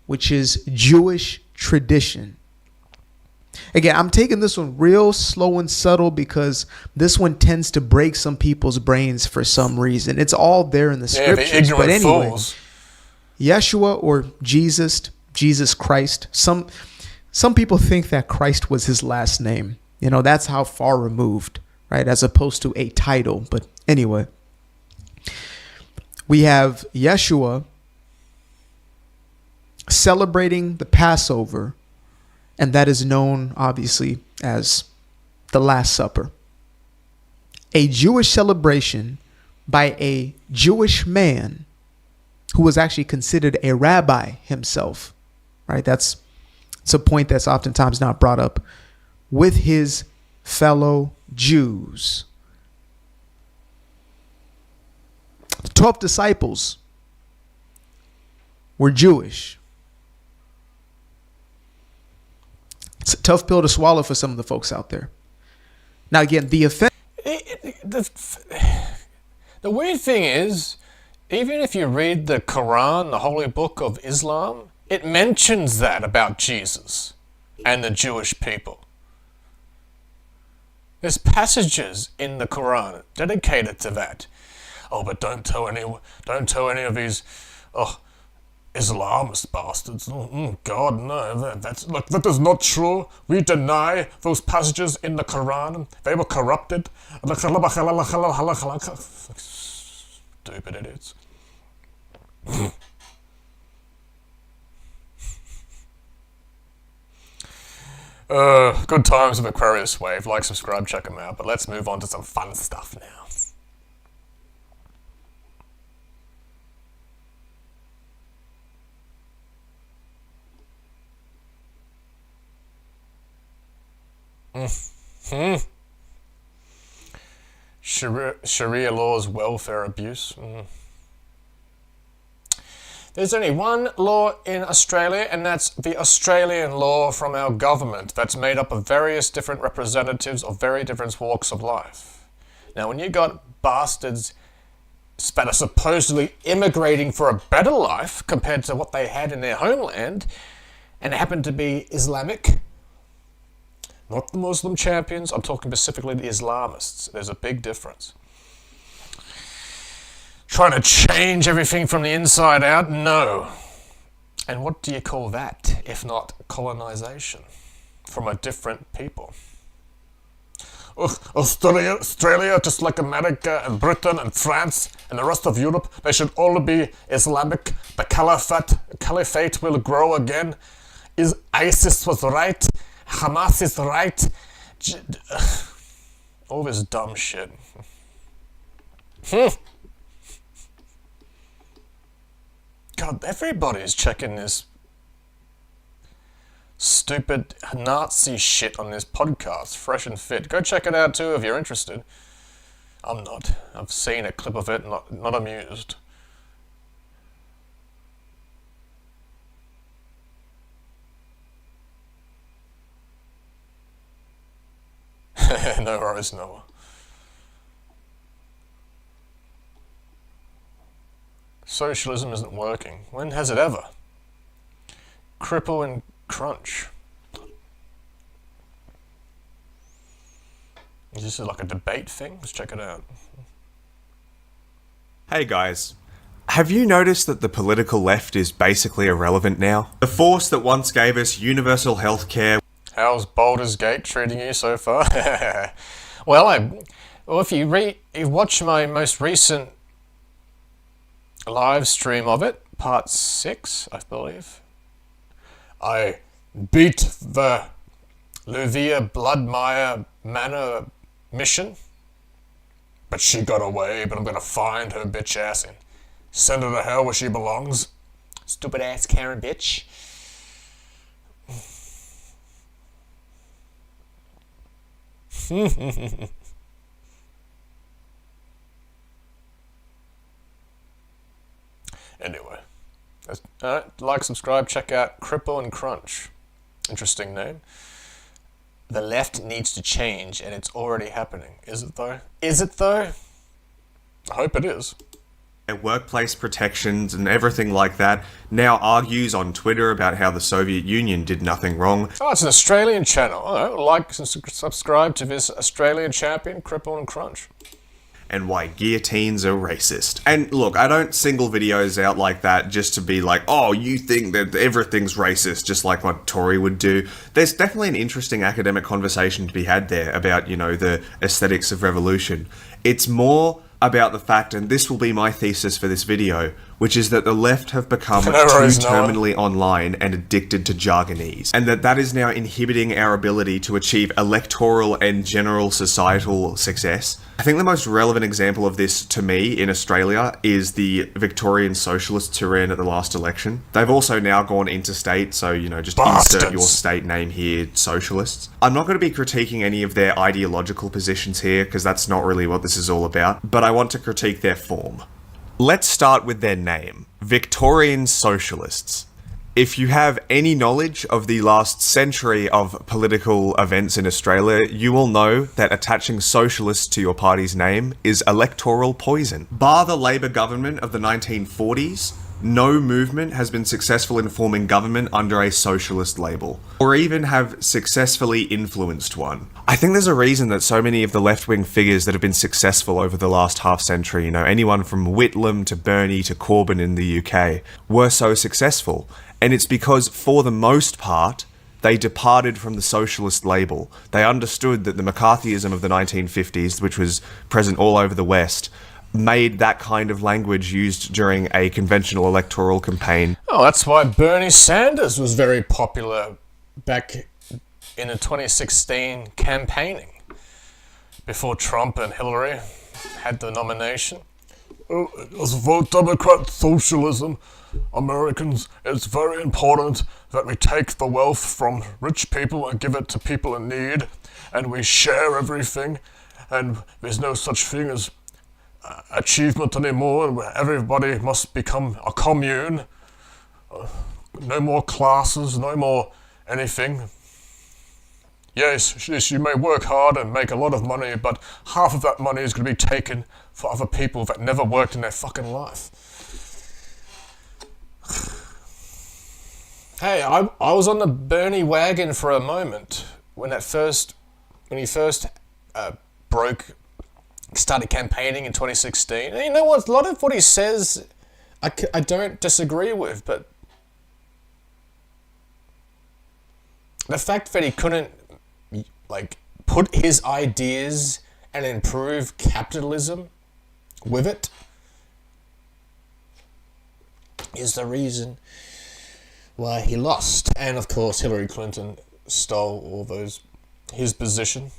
which is Jewish tradition. Again, I'm taking this one real slow and subtle because this one tends to break some people's brains for some reason. It's all there in the scriptures. The ignorant but anyway, fools. Yeshua or Jesus Christ. Some people think that Christ was his last name. You know, that's how far removed, right? As opposed to a title. But anyway, we have Yeshua celebrating the Passover, and that is known, obviously, as the Last Supper. A Jewish celebration by a Jewish man who was actually considered a rabbi himself, right? It's a point that's oftentimes not brought up, with his fellow Jews. The 12 disciples were Jewish. It's a tough pill to swallow for some of the folks out there. Now, again, the weird thing is, even if you read the Quran, the holy book of Islam, it mentions that about Jesus and the Jewish people. There's passages in the Quran dedicated to that. Oh, but don't tell any of these Islamist bastards. God, no, that is not true. We deny those passages in the Quran. They were corrupted. Stupid idiots. Good times with Aquarius Wave. Like, subscribe, check them out. But let's move on to some fun stuff now. Sharia laws, welfare abuse. There's only one law in Australia, and that's the Australian law from our government that's made up of various different representatives of very different walks of life. Now, when you got bastards that are supposedly immigrating for a better life compared to what they had in their homeland, and happen to be Islamic, not the Muslim champions, I'm talking specifically the Islamists. There's a big difference. Trying to change everything from the inside out? No. And what do you call that, if not colonization from a different people? Australia, just like America and Britain and France and the rest of Europe, they should all be Islamic. The caliphate will grow again. ISIS was right. Hamas is right. All this dumb shit. God, everybody's checking this stupid Nazi shit on this podcast, Fresh and Fit. Go check it out too if you're interested. I'm not. I've seen a clip of it, not amused. No worries, Noah. Socialism isn't working. When has it ever? Cripple and crunch. Is this like a debate thing? Let's check it out. Hey guys. Have you noticed that the political left is basically irrelevant now? The force that once gave us universal health care. How's Baldur's Gate treating you so far? Well, if you watch my most recent live stream of it, part 6, I believe, I beat the Luvia Bloodmire Manor mission, but she got away, but I'm gonna find her bitch ass and send her to hell where she belongs. Stupid ass Karen bitch. Anyway, like, subscribe, check out Cripple and Crunch. Interesting name. The left needs to change, and it's already happening. Is it though? Is it though? I hope it is. Workplace protections and everything like that, now argues on Twitter about how the Soviet Union did nothing wrong. Oh, it's an Australian channel. Oh, like and subscribe to this Australian champion, Cripple and Crunch. And why guillotines are racist. And look, I don't single videos out like that just to be like, oh, you think that everything's racist, just like what Tory would do. There's definitely an interesting academic conversation to be had there about, you know, the aesthetics of revolution. It's more about the fact, and this will be my thesis for this video, which is that the left have become too terminally online and addicted to jargonese, and that is now inhibiting our ability to achieve electoral and general societal success. I think the most relevant example of this to me in Australia is the Victorian Socialists who ran at the last election. They've also now gone interstate, so, you know, just insert your state name here, Socialists. I'm not going to be critiquing any of their ideological positions here, because that's not really what this is all about, but I want to critique their form. Let's start with their name, Victorian Socialists. If you have any knowledge of the last century of political events in Australia, you will know that attaching socialist to your party's name is electoral poison. Bar the Labor government of the 1940s, no movement has been successful in forming government under a socialist label, or even have successfully influenced one. I think there's a reason that so many of the left-wing figures that have been successful over the last half-century, you know, anyone from Whitlam to Bernie to Corbyn in the UK, were so successful. And it's because, for the most part, they departed from the socialist label. They understood that the McCarthyism of the 1950s, which was present all over the West, made that kind of language used during a conventional electoral campaign. Oh, that's why Bernie Sanders was very popular back in the 2016 campaigning, before Trump and Hillary had the nomination. Oh, let's vote Democrat socialism. Americans, it's very important that we take the wealth from rich people and give it to people in need, and we share everything, and there's no such thing as achievement anymore, and everybody must become a commune. No more classes, no more anything. Yes, you may work hard and make a lot of money, but half of that money is going to be taken for other people that never worked in their fucking life. Hey, I was on the Bernie wagon for a moment when he first started campaigning in 2016. And you know what? A lot of what he says, I don't disagree with, but the fact that he couldn't put his ideas and improve capitalism with it is the reason why he lost. And of course, Hillary Clinton stole all those, his position.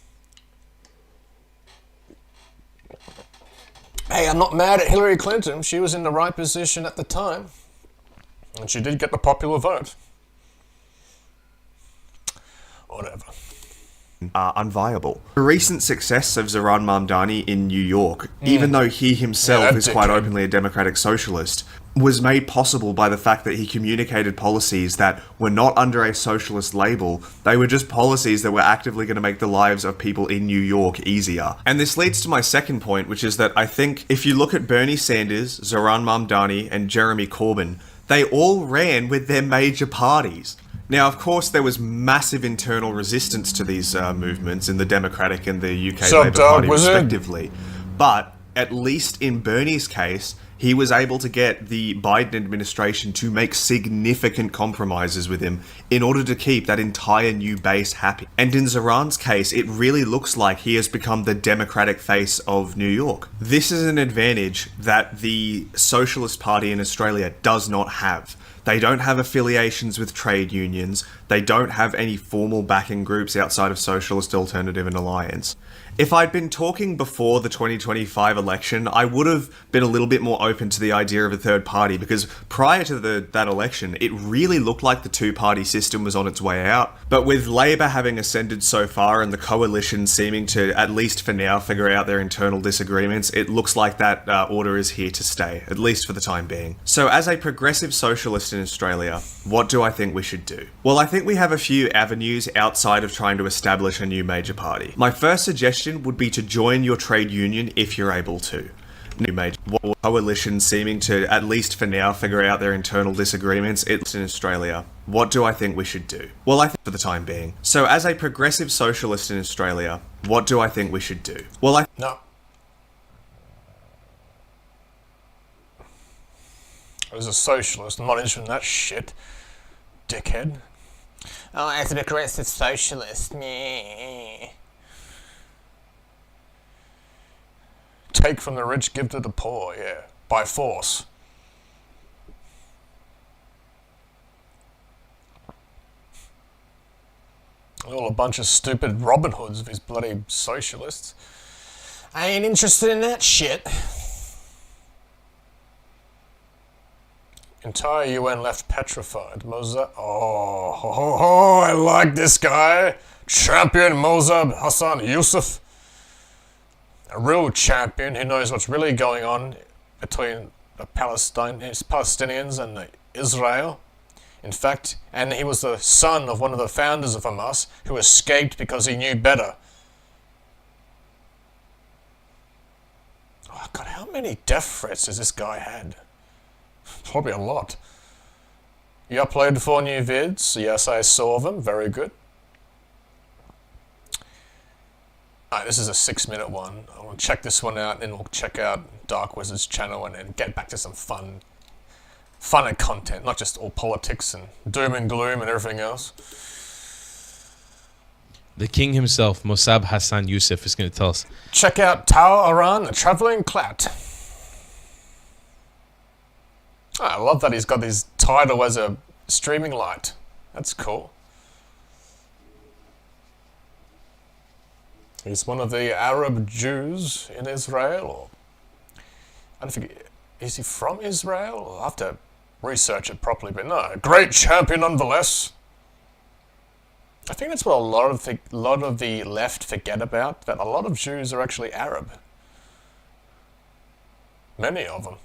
Hey, I'm not mad at Hillary Clinton. She was in the right position at the time. And she did get the popular vote. Whatever. Unviable. The recent success of Zoran Mamdani in New York, even though he himself is quite openly a democratic socialist, was made possible by the fact that he communicated policies that were not under a socialist label. They were just policies that were actively going to make the lives of people in New York easier. And this leads to my second point, which is that I think if you look at Bernie Sanders, Zoran Mamdani, and Jeremy Corbyn, they all ran with their major parties. Now, of course, there was massive internal resistance to these movements in the Democratic and the UK Labour Party, respectively. But at least in Bernie's case, he was able to get the Biden administration to make significant compromises with him in order to keep that entire new base happy. And in Zoran's case, it really looks like he has become the Democratic face of New York. This is an advantage that the Socialist Party in Australia does not have. They don't have affiliations with trade unions. They don't have any formal backing groups outside of Socialist Alternative and Alliance. If I'd been talking before the 2025 election, I would have been a little bit more open to the idea of a third party, because prior to that election, it really looked like the two-party system was on its way out. But with Labor having ascended so far and the coalition seeming to, at least for now, figure out their internal disagreements, it looks like that order is here to stay, at least for the time being. So as a progressive socialist in Australia, what do I think we should do? Well, I think we have a few avenues outside of trying to establish a new major party. My first suggestion would be to join your trade union if you're able to. New major coalition seeming to, at least for now, figure out their internal disagreements. It's in Australia. What do I think we should do? Well, I think for the time being. So as a progressive socialist in Australia, what do I think we should do? Well, No. As a socialist, I'm not interested in that shit. Dickhead. Oh, as a progressive socialist, meh. Take from the rich, give to the poor, yeah. By force. All a bunch of stupid Robin Hoods of these bloody socialists. I ain't interested in that shit. Entire UN left petrified. I like this guy. Champion Mossab Hassan Yusuf. A real champion who knows what's really going on between the Palestinians and Israel. In fact, and he was the son of one of the founders of Hamas who escaped because he knew better. Oh God, how many death threats has this guy had? Probably a lot. You uploaded 4 new vids. Yes, I saw them. Very good. Alright, this is a 6-minute one. I'll check this one out, and we'll check out Dark Wizard's channel and get back to some fun and content, not just all politics and doom and gloom and everything else. The king himself, Mossab Hassan Yusuf, is going to tell us. Check out Tao Aran, the Traveling Clout. Oh, I love that he's got his title as a streaming light. That's cool. He's one of the Arab Jews in Israel. I don't think, is he from Israel? I'll have to research it properly, but no, great champion nonetheless. I think that's what a lot of the left forget about, that a lot of Jews are actually Arab. Many of them.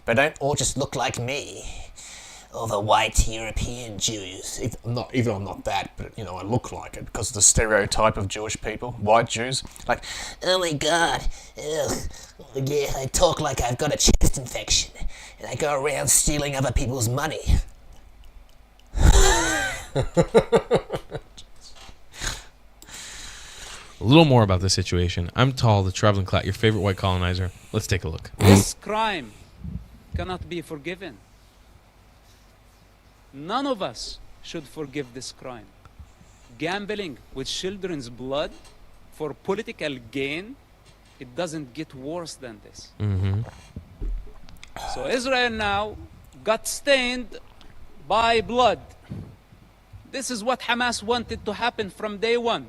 They don't all just look like me. All the white European Jews. I'm not that, but you know, I look like it because of the stereotype of Jewish people, white Jews. Like, oh my God, ugh, yeah, I talk like I've got a chest infection, and I go around stealing other people's money. A little more about the situation. I'm Tall, the Traveling Clout, your favorite white colonizer. Let's take a look. This crime cannot be forgiven. None of us should forgive this crime. gambling with children's blood for political gain, it doesn't get worse than this. So Israel now got stained by blood. This is what Hamas wanted to happen from day one.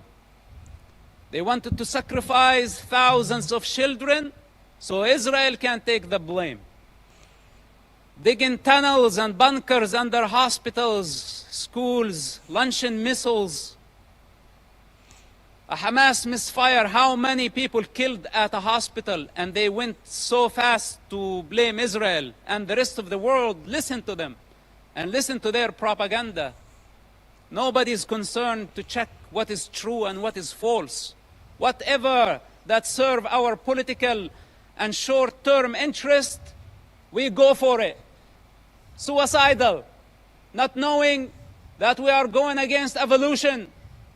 They wanted to sacrifice thousands of children so Israel can take the blame. Digging tunnels and bunkers under hospitals, schools, launching missiles. A Hamas misfire, how many people killed at a hospital, and they went so fast to blame Israel, and the rest of the world listened to them and listened to their propaganda. Nobody is concerned to check what is true and what is false. Whatever that serve our political and short-term interest, we go for it. Suicidal, not knowing that we are going against evolution.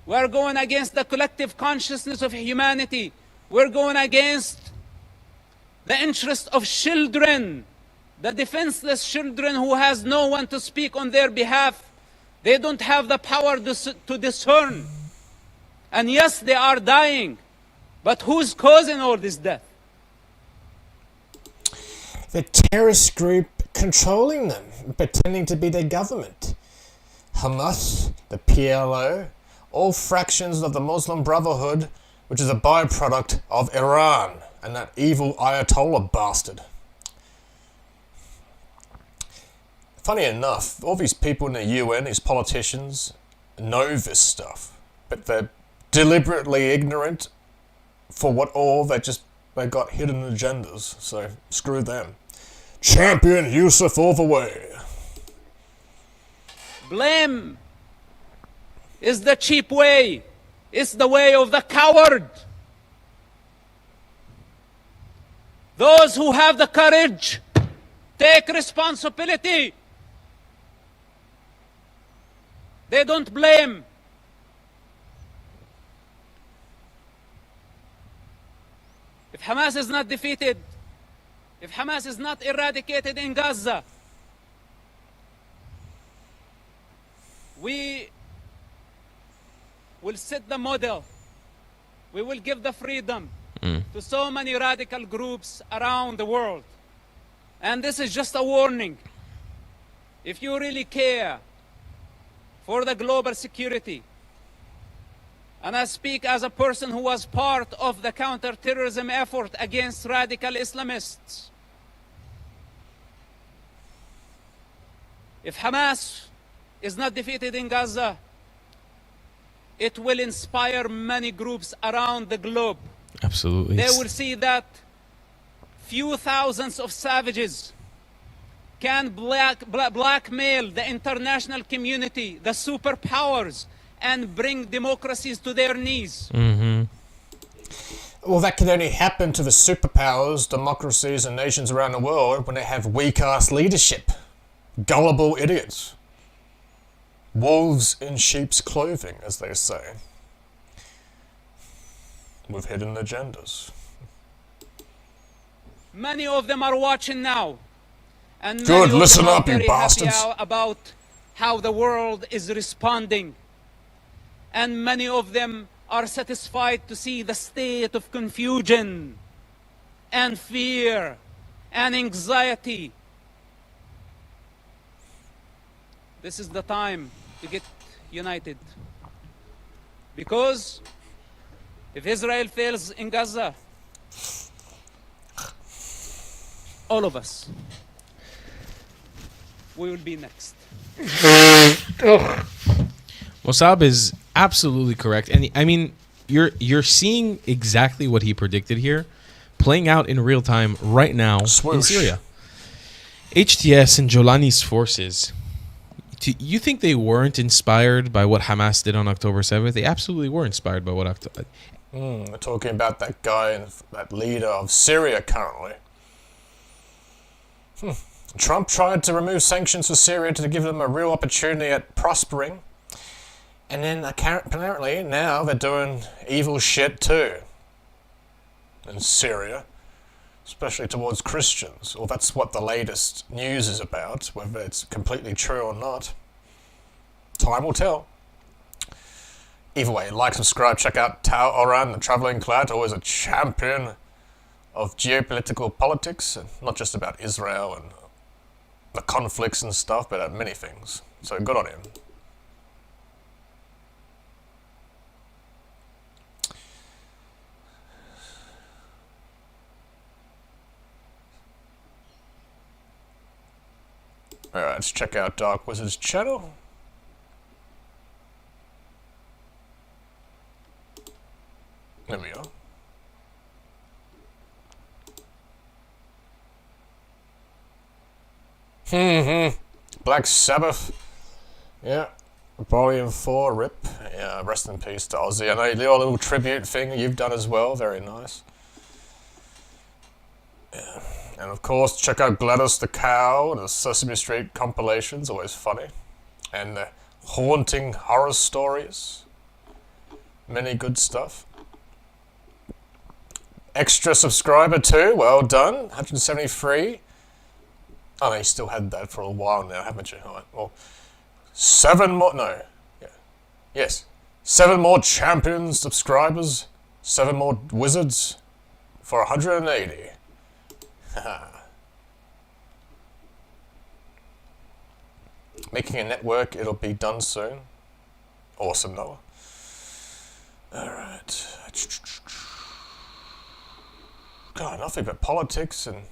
We are going against the collective consciousness of humanity. We're going against the interest of children, the defenseless children who has no one to speak on their behalf. They don't have the power to discern. And yes, they are dying. But who's causing all this death? The terrorist group controlling them, pretending to be their government. Hamas, the PLO, all fractions of the Muslim Brotherhood, which is a byproduct of Iran and that evil Ayatollah bastard. Funny enough, all these people in the UN, these politicians, know this stuff, but they're deliberately ignorant for what all they got hidden agendas, so screw them. Champion Yusuf all the way. Blame is the cheap way. It's the way of the coward. Those who have the courage take responsibility. They don't blame. If Hamas is not defeated, if Hamas is not eradicated in Gaza, we will set the model. We will give the freedom to so many radical groups around the world. And this is just a warning. If you really care for the global security, and I speak as a person who was part of the counter-terrorism effort against radical Islamists, if Hamas is not defeated in Gaza, it will inspire many groups around the globe. Absolutely. They will see that few thousands of savages can blackmail the international community, the superpowers, and bring democracies to their knees. Well, that can only happen to the superpowers, democracies, and nations around the world when they have weak-ass leadership. Gullible idiots. Wolves in sheep's clothing, as they say. With hidden agendas. Many of them are watching now. And good, many listen of them up, are you very bastards. happy about how the world is responding. And many of them are satisfied to see the state of confusion and fear and anxiety. This is the time to get united. Because if Israel fails in Gaza, all of us, we will be next. Mossab is absolutely correct, and I mean, you're seeing exactly what he predicted here, playing out in real time right now in Syria. HTS and Jolani's forces. You think they weren't inspired by what Hamas did on October 7th? They absolutely were inspired by what October. We're talking about that guy, that leader of Syria currently. Trump tried to remove sanctions for Syria to give them a real opportunity at prospering. And then apparently now they're doing evil shit too. In Syria. Especially towards Christians. Or that's what the latest news is about. Whether it's completely true or not. Time will tell. Either way, like, subscribe, check out Tao Oran, the Traveling Cloud, always a champion of geopolitical politics, and not just about Israel and the conflicts and stuff, but about many things. So good on him. Alright, let's check out Dark Wizard's channel. There we are. Black Sabbath. Yeah. Volume 4, RIP. Yeah, rest in peace to Ozzy. I know you did a little tribute thing you've done as well. Very nice. Yeah. And of course, check out Gladys the Cow, the Sesame Street compilations, always funny. And the haunting horror stories. Many good stuff. Extra subscriber too, well done. 173. Oh no, you still had that for a while now, haven't you? Alright, well, 7 more, no. Yeah. Yes. 7 more champion subscribers. 7 more wizards for 180. Making a network, it'll be done soon. Awesome, Noah. Alright. God, nothing but politics and...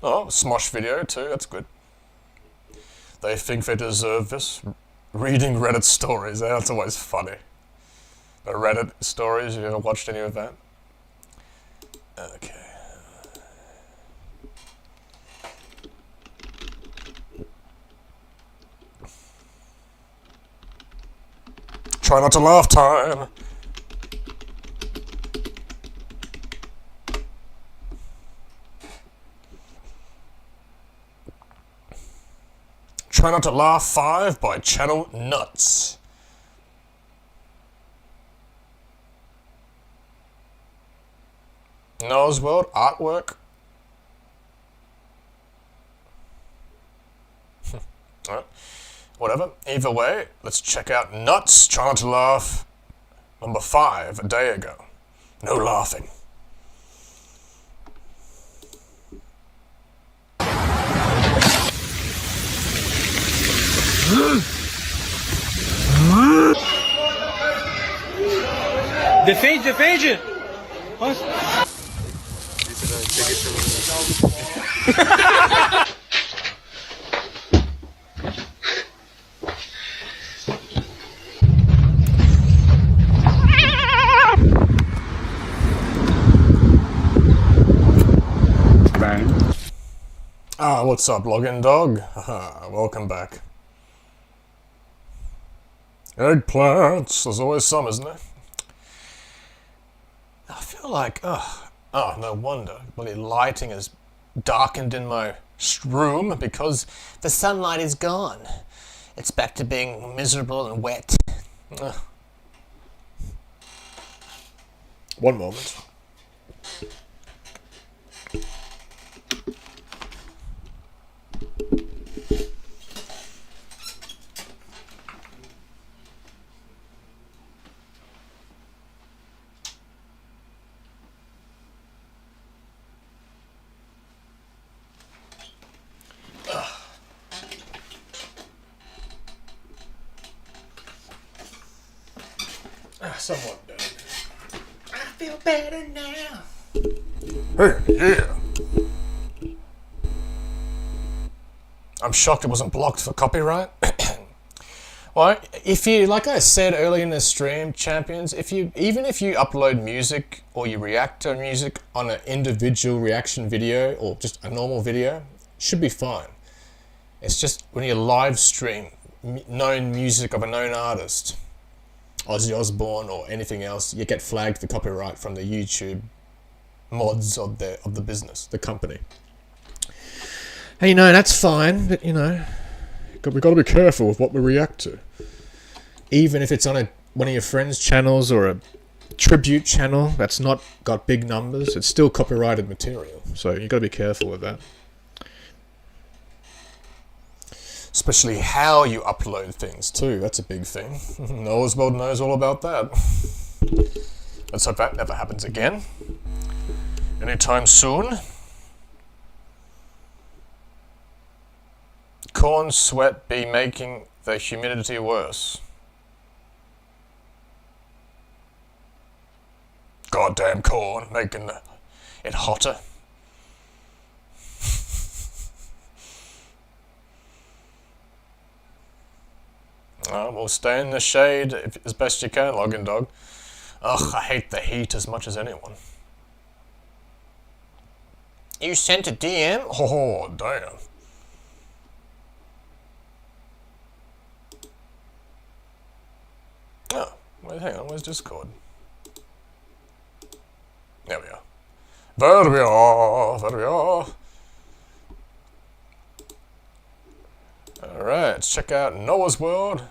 Oh, Smosh video too, that's good. They think they deserve this. Reading Reddit stories, that's always funny. The Reddit stories, you ever watched any of that? Okay. Try not to laugh time. Try Not to Laugh 5 by Channel Nuts. Noah's World artwork. Alright. Whatever. Either way, let's check out Nuts, Try Not to Laugh, number 5, a day ago. No laughing. Defende, defende! Ah, what's up, Login Dog? Welcome back. Eggplants. There's always some, isn't there? I feel like, oh, no wonder. Bloody lighting is darkened in my room because the sunlight is gone. It's back to being miserable and wet. Ugh. One moment. Somewhat better. I feel better now. Hey, yeah. I'm shocked it wasn't blocked for copyright. Well, if you, like I said earlier in the stream, champions, even if you upload music or you react to music on an individual reaction video or just a normal video, it should be fine. It's just when you live stream known music of a known artist, Ozzy Osbourne or anything else, you get flagged for copyright from the YouTube mods of the business, the company. Hey, that's fine, but we've got to be careful with what we react to. Even if it's on one of your friends' channels or a tribute channel that's not got big numbers, it's still copyrighted material. So you've got to be careful with that. Especially how you upload things too. That's a big thing. Noah's World knows all about that. Let's hope that never happens again. Anytime soon. Corn sweat be making the humidity worse. Goddamn corn, making it hotter. We'll stay in the shade as best you can, Login Dog. Ugh, I hate the heat as much as anyone. You sent a DM? Oh, damn. Oh, wait, hang on, where's Discord? There we are. There we are, there we are. Alright, let's check out Noah's World.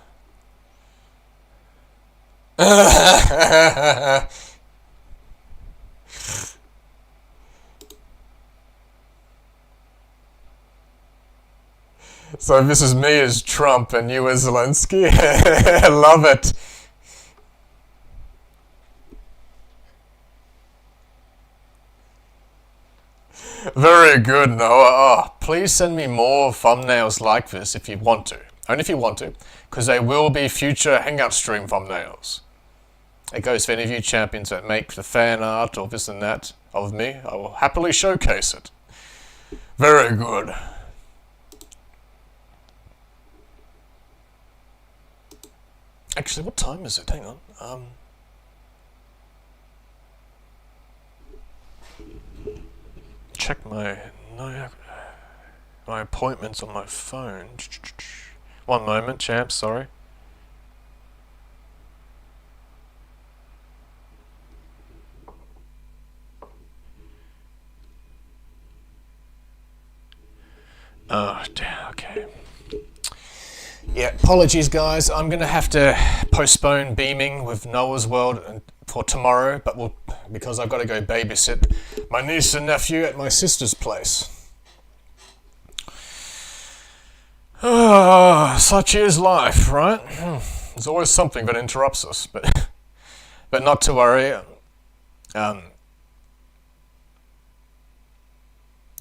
So this is me as Trump and you as Zelensky. I love it. Very good, Noah. Oh, please send me more thumbnails like this if you want to. Only if you want to, because they will be future Hangout stream thumbnails. It goes for any of you champions that make the fan art or this and that of me. I will happily showcase it. Very good. Actually, what time is it? Hang on. Check my appointments on my phone. One moment, champ, sorry. Oh, damn, okay. Yeah, apologies guys, I'm going to have to postpone beaming with Noah's World for tomorrow, but because I've got to go babysit my niece and nephew at my sister's place. Such is life, right? There's always something that interrupts us, but not to worry.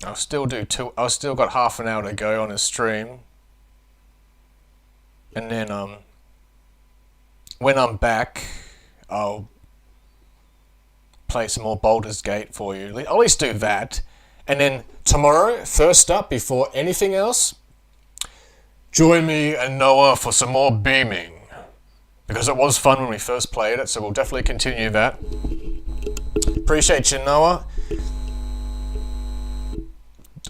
I'll still got half an hour to go on his stream. And then, when I'm back, I'll play some more Baldur's Gate for you. I'll at least do that. And then tomorrow, first up, before anything else, join me and Noah for some more beaming. Because it was fun when we first played it, so we'll definitely continue that. Appreciate you, Noah.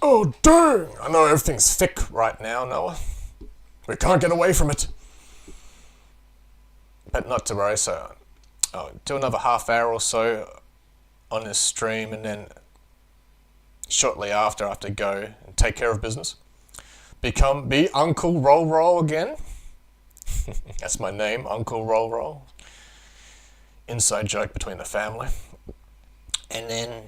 Oh, dang! I know everything's thick right now, Noah. We can't get away from it. But not to worry, so I'll do another half hour or so on this stream, and then shortly after I have to go and take care of business. Be Uncle Roll Roll again. That's my name, Uncle Roll Roll. Inside joke between the family. And then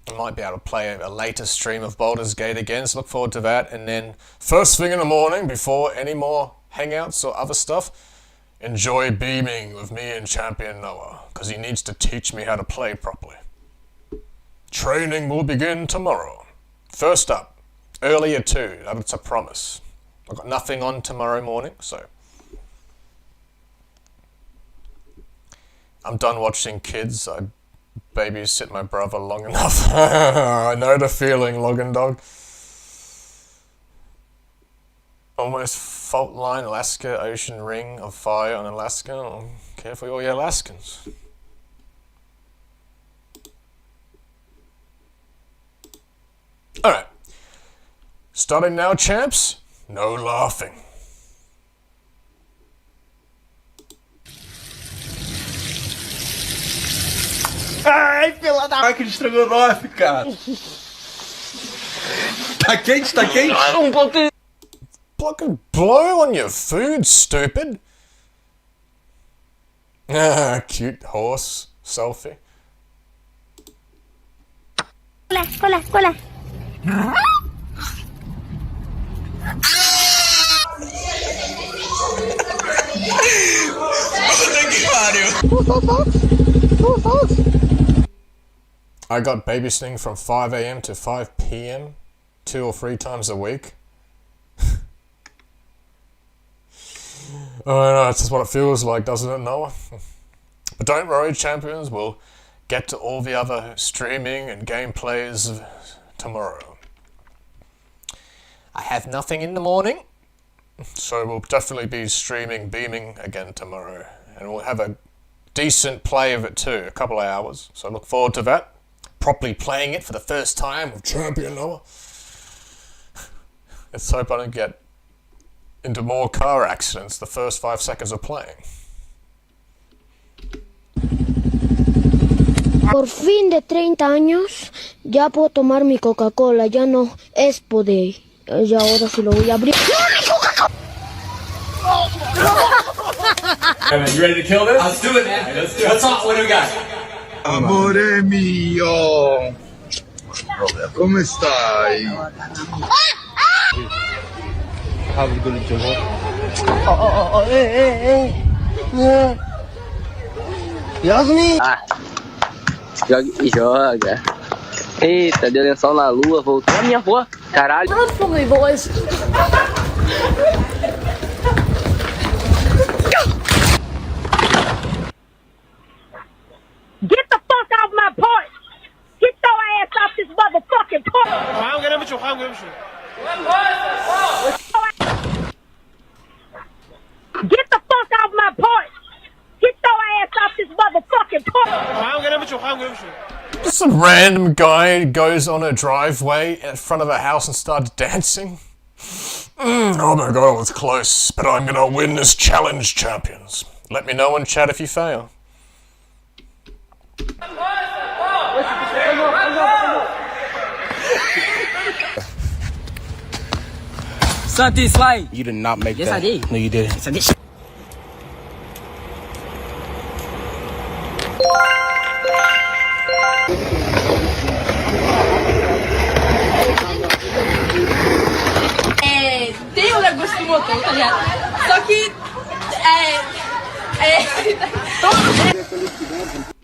I might be able to play a later stream of Baldur's Gate again, so look forward to that. And then first thing in the morning, before any more Hangouts or other stuff, enjoy beaming with me and Champion Noah, because he needs to teach me how to play properly. Training will begin tomorrow. First up, earlier too, that's a promise. I've got nothing on tomorrow morning, so I'm done watching kids. I babysit my brother long enough. I know the feeling, Login Dog. Almost fault line, Alaska, ocean ring of fire on Alaska. Oh, careful all you Alaskans. Alright. Starting now, champs. No laughing. Ai, pela da... Ai, que ele estragou o knife, cara. Tá quente, tá quente. Fucking blow on your food, stupid. Ah, cute horse selfie. Cola, cola, cola. I got babysitting from 5 a.m. to 5 p.m. 2 or 3 times a week. Oh no, that's just what it feels like, doesn't it, Noah? But don't worry, champions, we'll get to all the other streaming and gameplays tomorrow. I have nothing in the morning, so we'll definitely be streaming, beaming again tomorrow. And we'll have a decent play of it too, a couple of hours. So I look forward to that. Properly playing it for the first time with Champion Noah. Let's hope I don't get into more car accidents the first 5 seconds of playing. Por fin de 30 años, ya puedo tomar mi Coca-Cola, ya no es poder. Ya ahora sí lo voy a abrir. Hey man, you ready to kill this? Let's do it, man. Right, let's do it. What's up? What do we got? Amore mio, come stai? Yasmin! Joga. Eita, deu lençol na lua, voltou a minha avó. Caralho. Run from me, boys. Get the fuck off my porch! Get your ass off this motherfucking porch! Get the fuck off my porch! Get your ass off this motherfucking porch! Just some random guy goes on a driveway in front of a house and starts dancing. Oh my god, it was close, but I'm gonna win this challenge, champions. Let me know in chat if you fail. Santi slide. You did not make Yes, that. I did. No, you didn't. Yes, I did. Tem um negócio do motor, tá ligado? Só que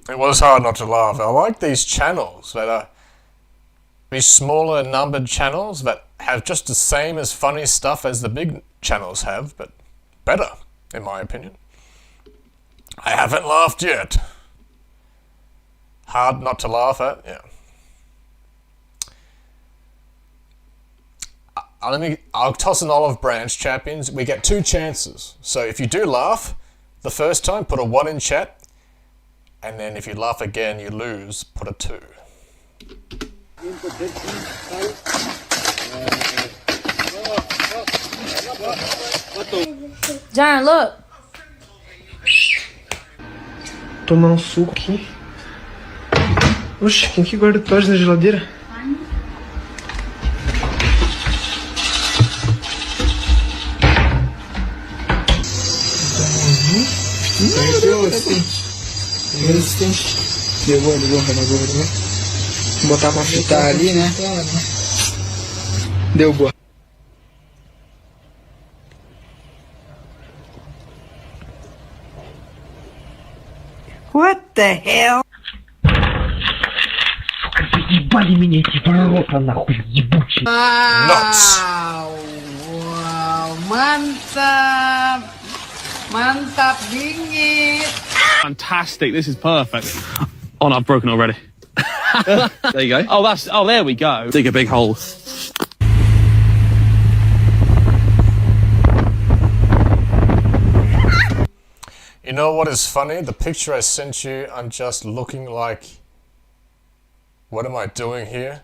It was hard not to laugh. I like these channels that are these smaller numbered channels that have just the same as funny stuff as the big channels have, but better, in my opinion. I haven't laughed yet. Hard not to laugh at, yeah. I'll toss an olive branch, champions. We get 2 chances. So if you do laugh the first time, put a 1 in chat. And then if you laugh again, you lose, put a 2. John, look. Tomar um suco aqui. Oxe, quem que guarda toalha na geladeira? Botar pra fritar ali, né? Deu boa. What the hell? Nuts. Wow, mantap. Mantap dingin. Fantastic. This is perfect. Oh, no, I've broken already. There you go. Oh, there we go. Dig a big hole. You know what is funny? The picture I sent you, I'm just looking like... What am I doing here?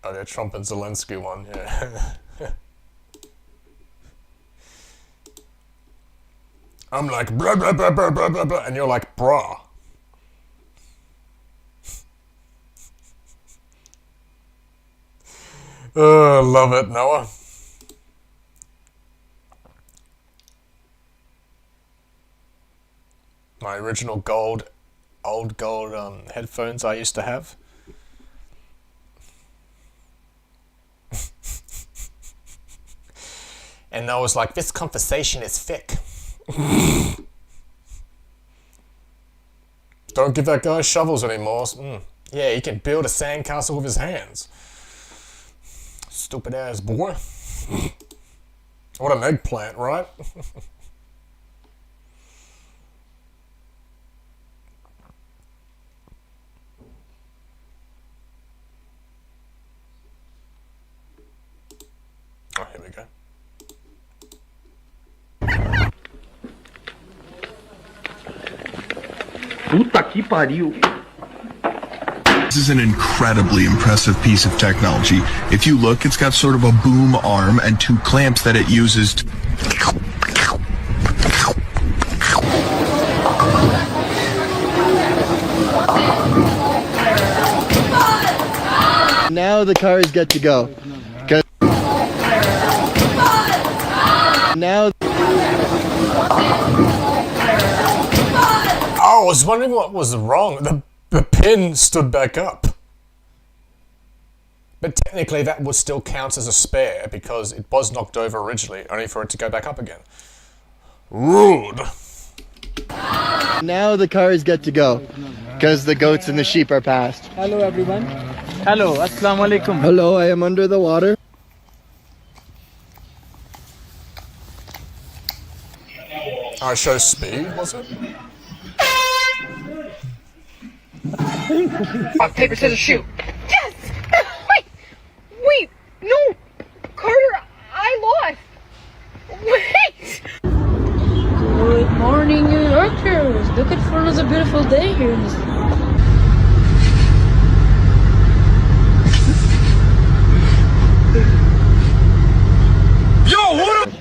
Oh, the Trump and Zelensky one, yeah. I'm like, blah, blah, blah, blah, blah, blah, blah, and you're like, brah. Oh, love it, Noah. My original old gold headphones I used to have. And Noah's like, this conversation is thick. Don't give that guy shovels anymore. Yeah, he can build a sandcastle with his hands. Stupid ass boy. What an eggplant, right? Oh, here we go. Puta que pariu. This is an incredibly impressive piece of technology. If you look, it's got sort of a boom arm and 2 clamps that it uses to... Now the car is good to go. Now... Oh, I was wondering what was wrong. The pin stood back up. But technically that would still count as a spare because it was knocked over originally, only for it to go back up again. Rude. Now the car is good to go. Because the goats and the sheep are past. Hello everyone. Hello, assalamu alaikum. Hello, I am under the water. I show speed, was it? Rock, paper, scissors, shoot. Yes! Wait! No! Carter, I lost! Wait! Good morning, New Yorkers. Look at for another beautiful day here in this. Yo, what up?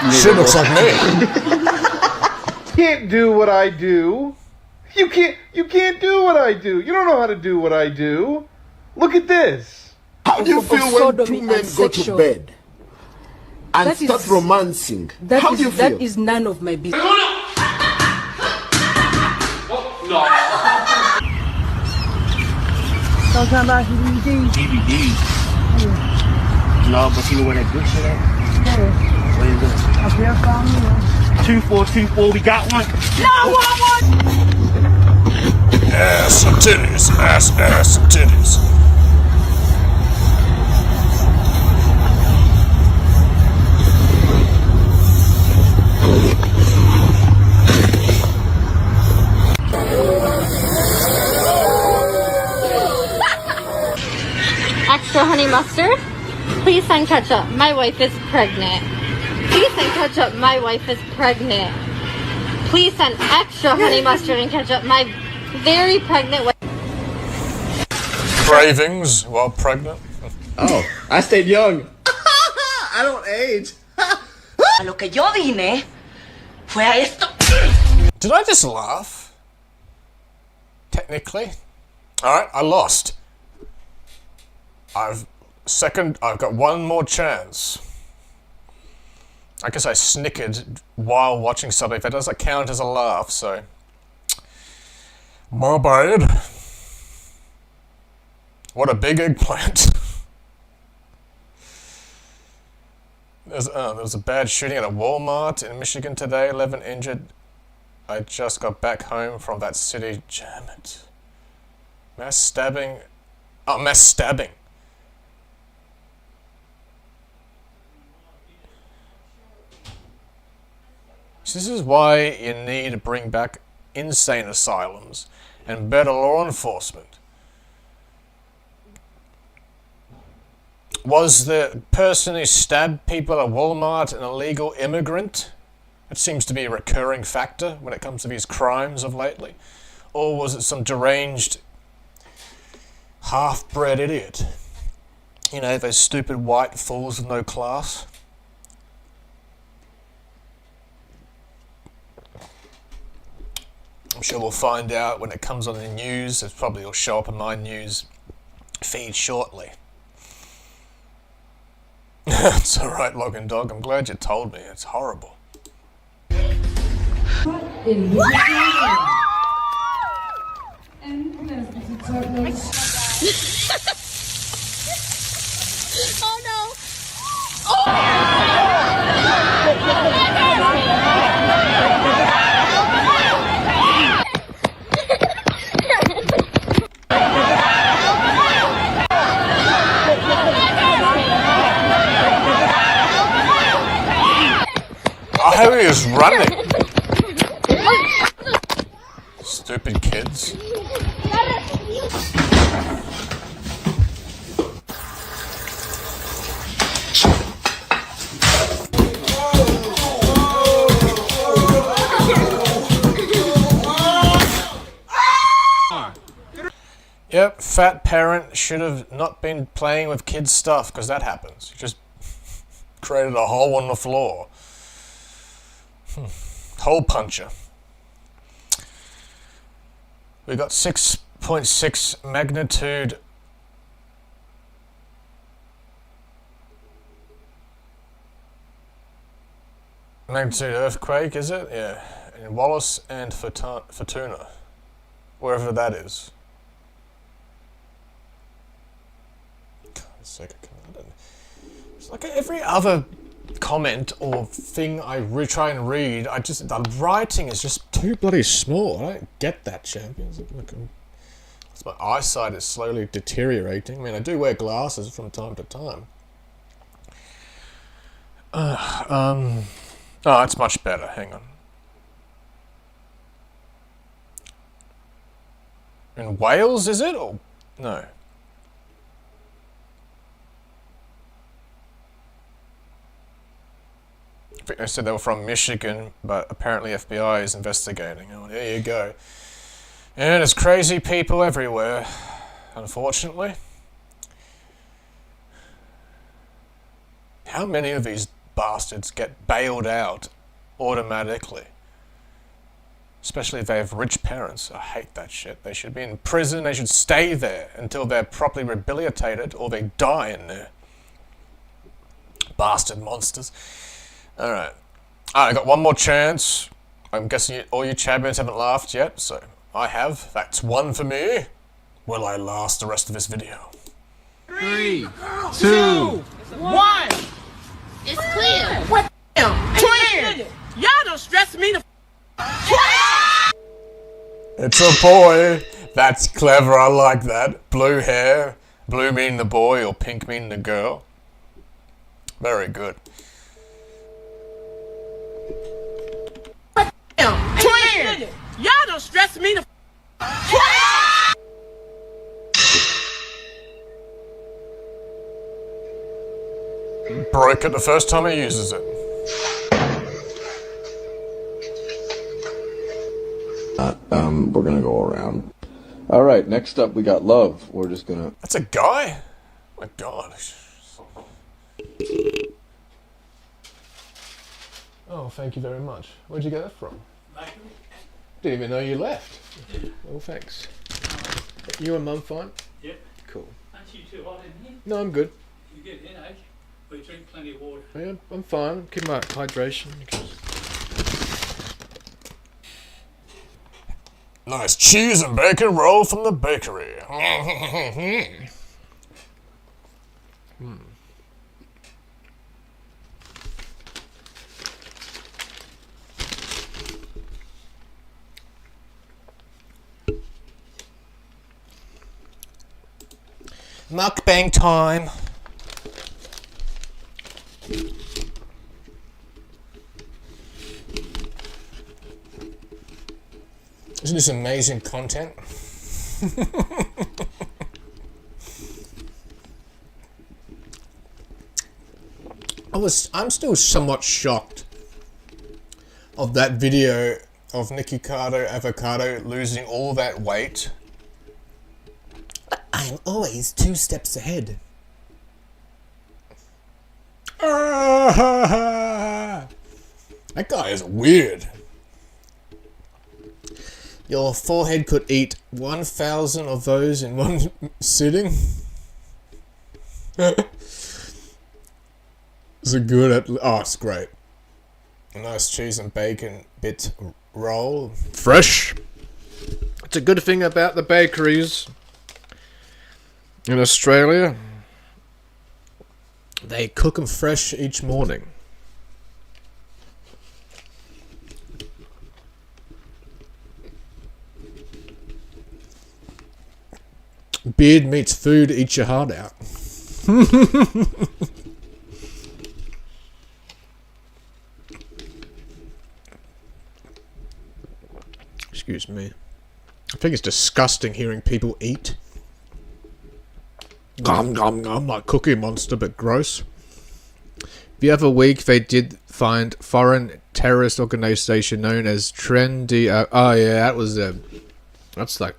Shit looks like me. Can't do what I do. You can't do what I do. You don't know how to do what I do. Look at this. How do you feel when 2 men go to bed and start romancing? How do you feel? That is none of my business. Talking about DVDs. No, but you know where that good shit at? Where is it? Up here, found me. 2424, we got one. No, what? Ass and titties, ass and titties. Extra honey mustard? Please send ketchup. My wife is pregnant. Please send ketchup. My wife is pregnant. Please send extra honey mustard and ketchup. My very pregnant wife. Cravings while pregnant. Oh, I stayed young. I don't age. A lo que yo vine fue a esto. Did I just laugh? Technically. Alright, I lost. I've got one more chance. I guess I snickered while watching something. That doesn't count as a laugh, so. My bad. What a big eggplant. There was a bad shooting at a Walmart in Michigan today. 11 injured. I just got back home from that city. Damn it. Mass stabbing. Oh, mass stabbing. This is why you need to bring back insane asylums and better law enforcement. Was the person who stabbed people at Walmart an illegal immigrant? It seems to be a recurring factor when it comes to these crimes of lately. Or was it some deranged, half-bred idiot? You know, those stupid white fools with no class. I'm sure we'll find out when it comes on the news. It probably will show up in my news feed shortly. It's alright, Logan Dog. I'm glad you told me. It's horrible. Oh no! Oh, how he is running! Stupid kids. Yep, fat parent should have not been playing with kids' stuff, because that happens. You just created a hole in the floor. Hole puncher. We got 6.6 magnitude. Magnitude earthquake, is it? Yeah. In Wallace and Fortuna. Wherever that is. It's like every other comment or thing I try and read, the writing is just too bloody small. I don't get that, champions. My eyesight is slowly deteriorating. I mean, I do wear glasses from time to time. Oh, it's much better. Hang on. In Wales, is it? Or no? I think they said they were from Michigan, but apparently FBI is investigating. Oh, there you go. And there's crazy people everywhere, unfortunately. How many of these bastards get bailed out automatically? Especially if they have rich parents. I hate that shit. They should be in prison. They should stay there until they're properly rehabilitated or they die in there. Bastard monsters. Alright. I got one more chance. I'm guessing all you champions haven't laughed yet, so I have. That's one for me. Will I last the rest of this video? 3, 2, 1. It's clear. What? Twin! Y'all don't stress me the It's a boy. That's clever. I like that. Blue hair. Blue meaning the boy or pink meaning the girl. Very good. Twin! Y'all don't stress me the Broke it the first time he uses it. We're gonna go around. All right, next up we got Love. We're just gonna. That's a guy? Oh my God. Oh, thank you very much. Where'd you get that from? Didn't even know you left. Oh, thanks. You and Mum fine? Yep. Cool. Aren't you too hot in here? No, I'm good. You get headache? We drink plenty of water. Yeah, I'm fine. Keep my hydration. Nice cheese and bacon roll from the bakery. Mukbang time. Isn't this amazing content? I'm still somewhat shocked of that video of Nikki Carter Avocado losing all that weight. I'm always 2 steps ahead. That guy is weird. Your forehead could eat 1,000 of those in one sitting. Is it good? Oh, it's great. A nice cheese and bacon bit roll fresh. It's a good thing about the bakeries in Australia. They cook them fresh each morning. Beard meets food, eat your heart out. Excuse me. I think it's disgusting hearing people eat. Gum, gum, gum, like Cookie Monster, but gross. The other week, they did find foreign terrorist organization known as Trendy... oh, yeah, that was... that's like...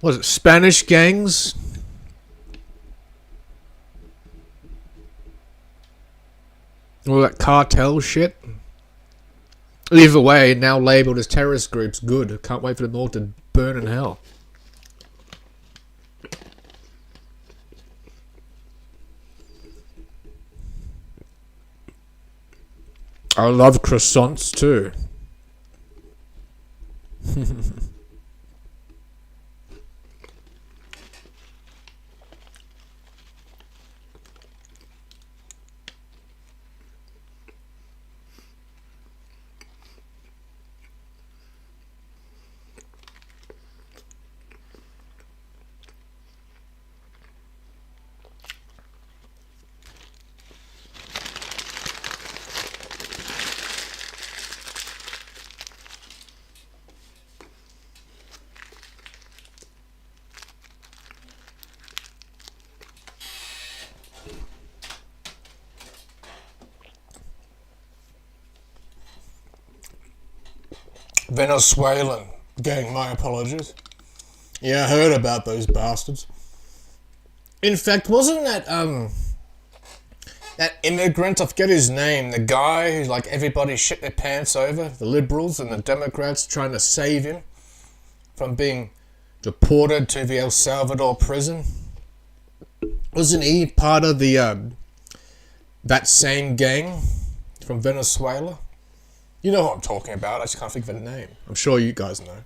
what was it? Spanish gangs? All that cartel shit? Either way, now labelled as terrorist groups. Good. Can't wait for them all to burn in hell. I love croissants too. Venezuelan gang, my apologies. Yeah, I heard about those bastards. In fact, wasn't that that immigrant, I forget his name, the guy who's like everybody shit their pants over, the liberals and the Democrats trying to save him from being deported to the El Salvador prison? Wasn't he part of the that same gang from Venezuela? You know what I'm talking about, I just can't think of a name. I'm sure you guys know.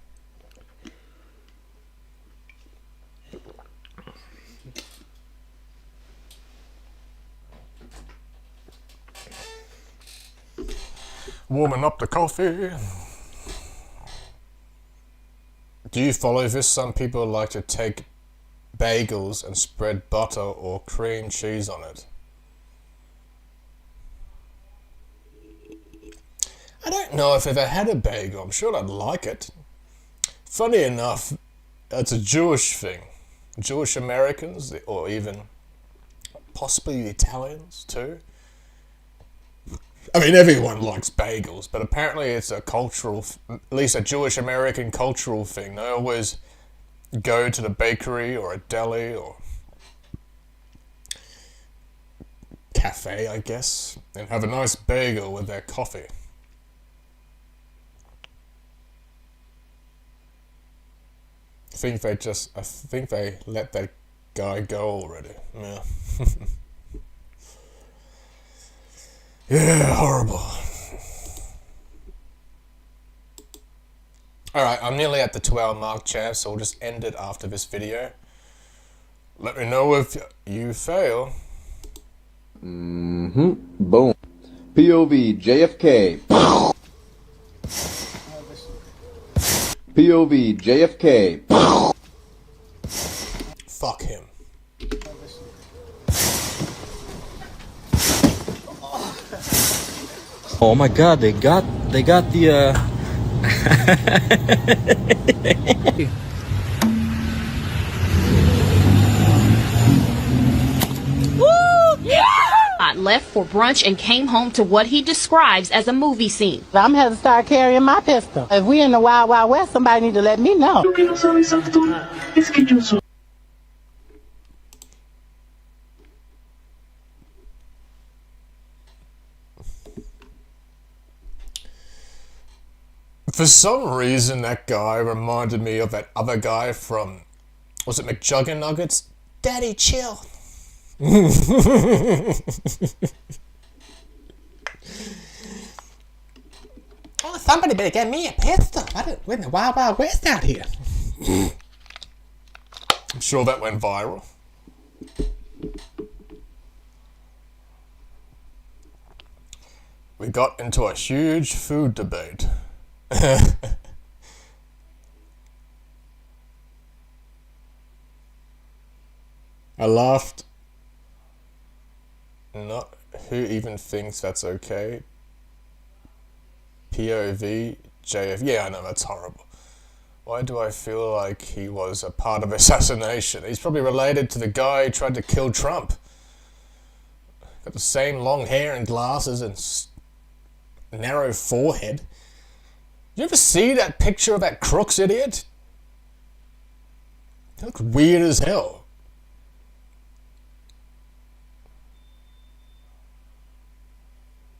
Warming up the coffee. Do you follow this? Some people like to take bagels and spread butter or cream cheese on it. I don't know if I've ever had a bagel. I'm sure I'd like it. Funny enough, it's a Jewish thing. Jewish Americans, or even possibly the Italians too. I mean, everyone likes bagels, but apparently it's a cultural, at least a Jewish American cultural thing. They always go to the bakery or a deli or cafe, I guess, and have a nice bagel with their coffee. I think they let that guy go already. Yeah. Yeah, horrible. Alright, I'm nearly at the 2-hour mark, champ, so we'll just end it after this video. Let me know if you fail. Boom. POV JFK. POV JFK. Fuck him. Oh my god, they got the left for brunch and came home to what he describes as a movie scene. I'm having to start carrying my pistol. If we in the Wild Wild West, somebody need to let me know. Lo que no sabes, actor, es que yo soy. For some reason, that guy reminded me of that other guy from, was it McJugger Nuggets? Daddy, chill. Oh, somebody better get me a pistol. We're in the Wild Wild West out here. I'm sure that went viral. We got into a huge food debate. I laughed. Not who even thinks that's okay. POV, JF. Yeah, I know, that's horrible. Why do I feel like he was a part of assassination? He's probably related to the guy who tried to kill Trump. Got the same long hair and glasses and narrow forehead. You ever see that picture of that Crooks idiot? He looks weird as hell.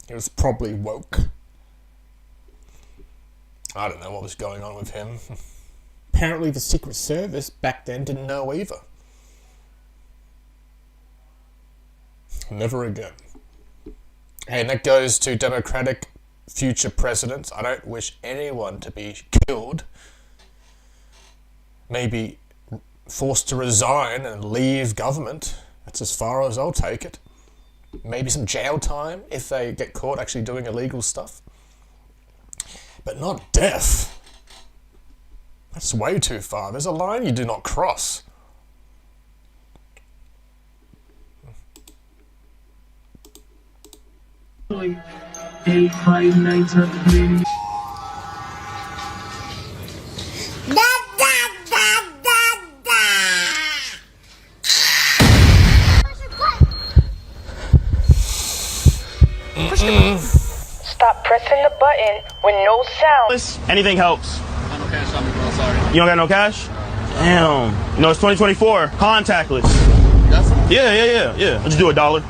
He was probably woke. I don't know what was going on with him. Apparently the Secret Service back then didn't know either. Never again. Hey, and that goes to Democratic future presidents. I don't wish anyone to be killed. Maybe forced to resign and leave government. That's as far as I'll take it. Maybe some jail time if they get caught actually doing illegal stuff. But not death. That's way too far. There's a line you do not cross. Stop pressing the button with no sound. Anything helps. You don't got no cash? Damn. You know, it's 2024. Contactless. Yeah. I'll just do $1.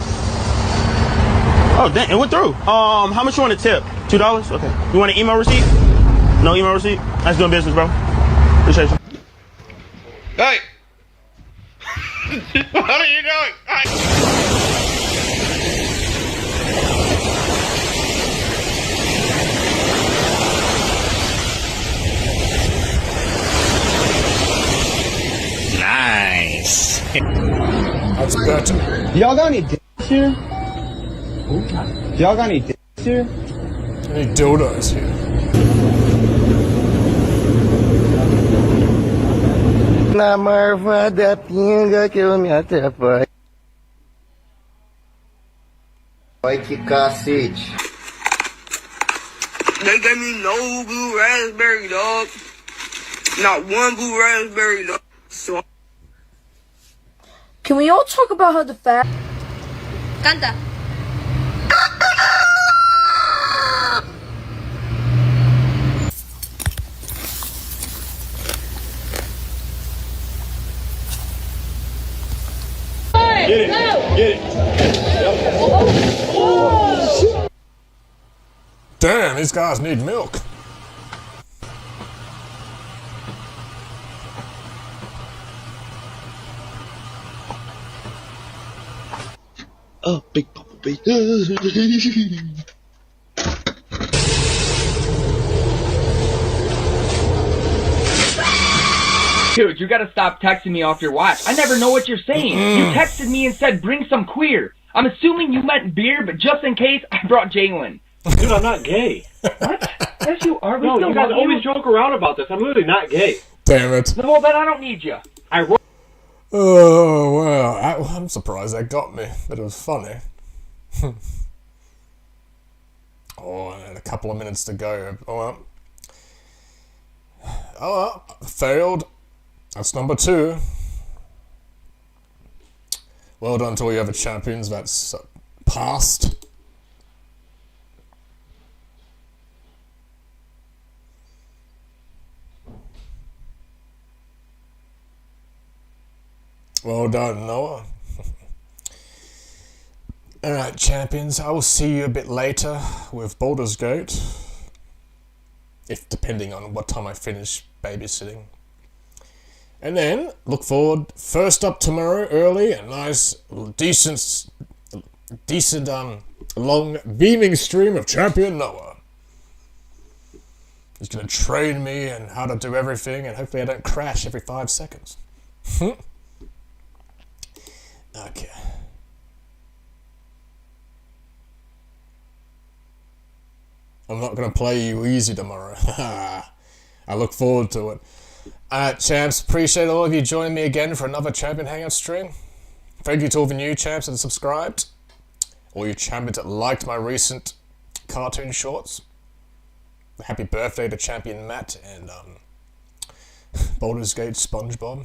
Oh, dang. It went through. How much you want to tip? $2? Okay. You want an email receipt? No email receipt? That's doing business, bro. Appreciate you. Hey! What are you doing? Nice. That's better. Y'all got any dicks here? Y'all got any dicks here? Any dildos here? Na marvada pinga que eu me atrapalho. Olha que cacete. They gave me no blue raspberry, dog. Not one blue raspberry, dog. So. Can we all talk about how the fat? Canta. Get it. Get it. Yep. Damn, these guys need milk. Oh, big papa, big. Dude, you gotta stop texting me off your watch. I never know what you're saying. You texted me and said, bring some queer. I'm assuming you meant beer, but just in case, I brought Jalen. Dude, I'm not gay. What? Yes, you are. No, you guys always joke around about this. I'm literally not gay. Damn it. No, well, then I don't need you. I wrote. Oh, well, I'm surprised that got me, but it was funny. Oh, and a couple of minutes to go. Oh, well, failed. That's number 2. Well done to all you other champions. That's passed. Well done, Noah. Alright, champions, I will see you a bit later with Baldur's Gate. If depending on what time I finish babysitting. And then, look forward, first up tomorrow, early, a nice, decent, long, beaming stream of Champion Noah. He's gonna train me and how to do everything, and hopefully I don't crash every 5 seconds. Okay. I'm not gonna play you easy tomorrow. I look forward to it. Champs, appreciate all of you joining me again for another Champion Hangout stream. Thank you to all the new champs that have subscribed. All you champions that liked my recent cartoon shorts. Happy birthday to Champion Matt and Baldur's Gate SpongeBob.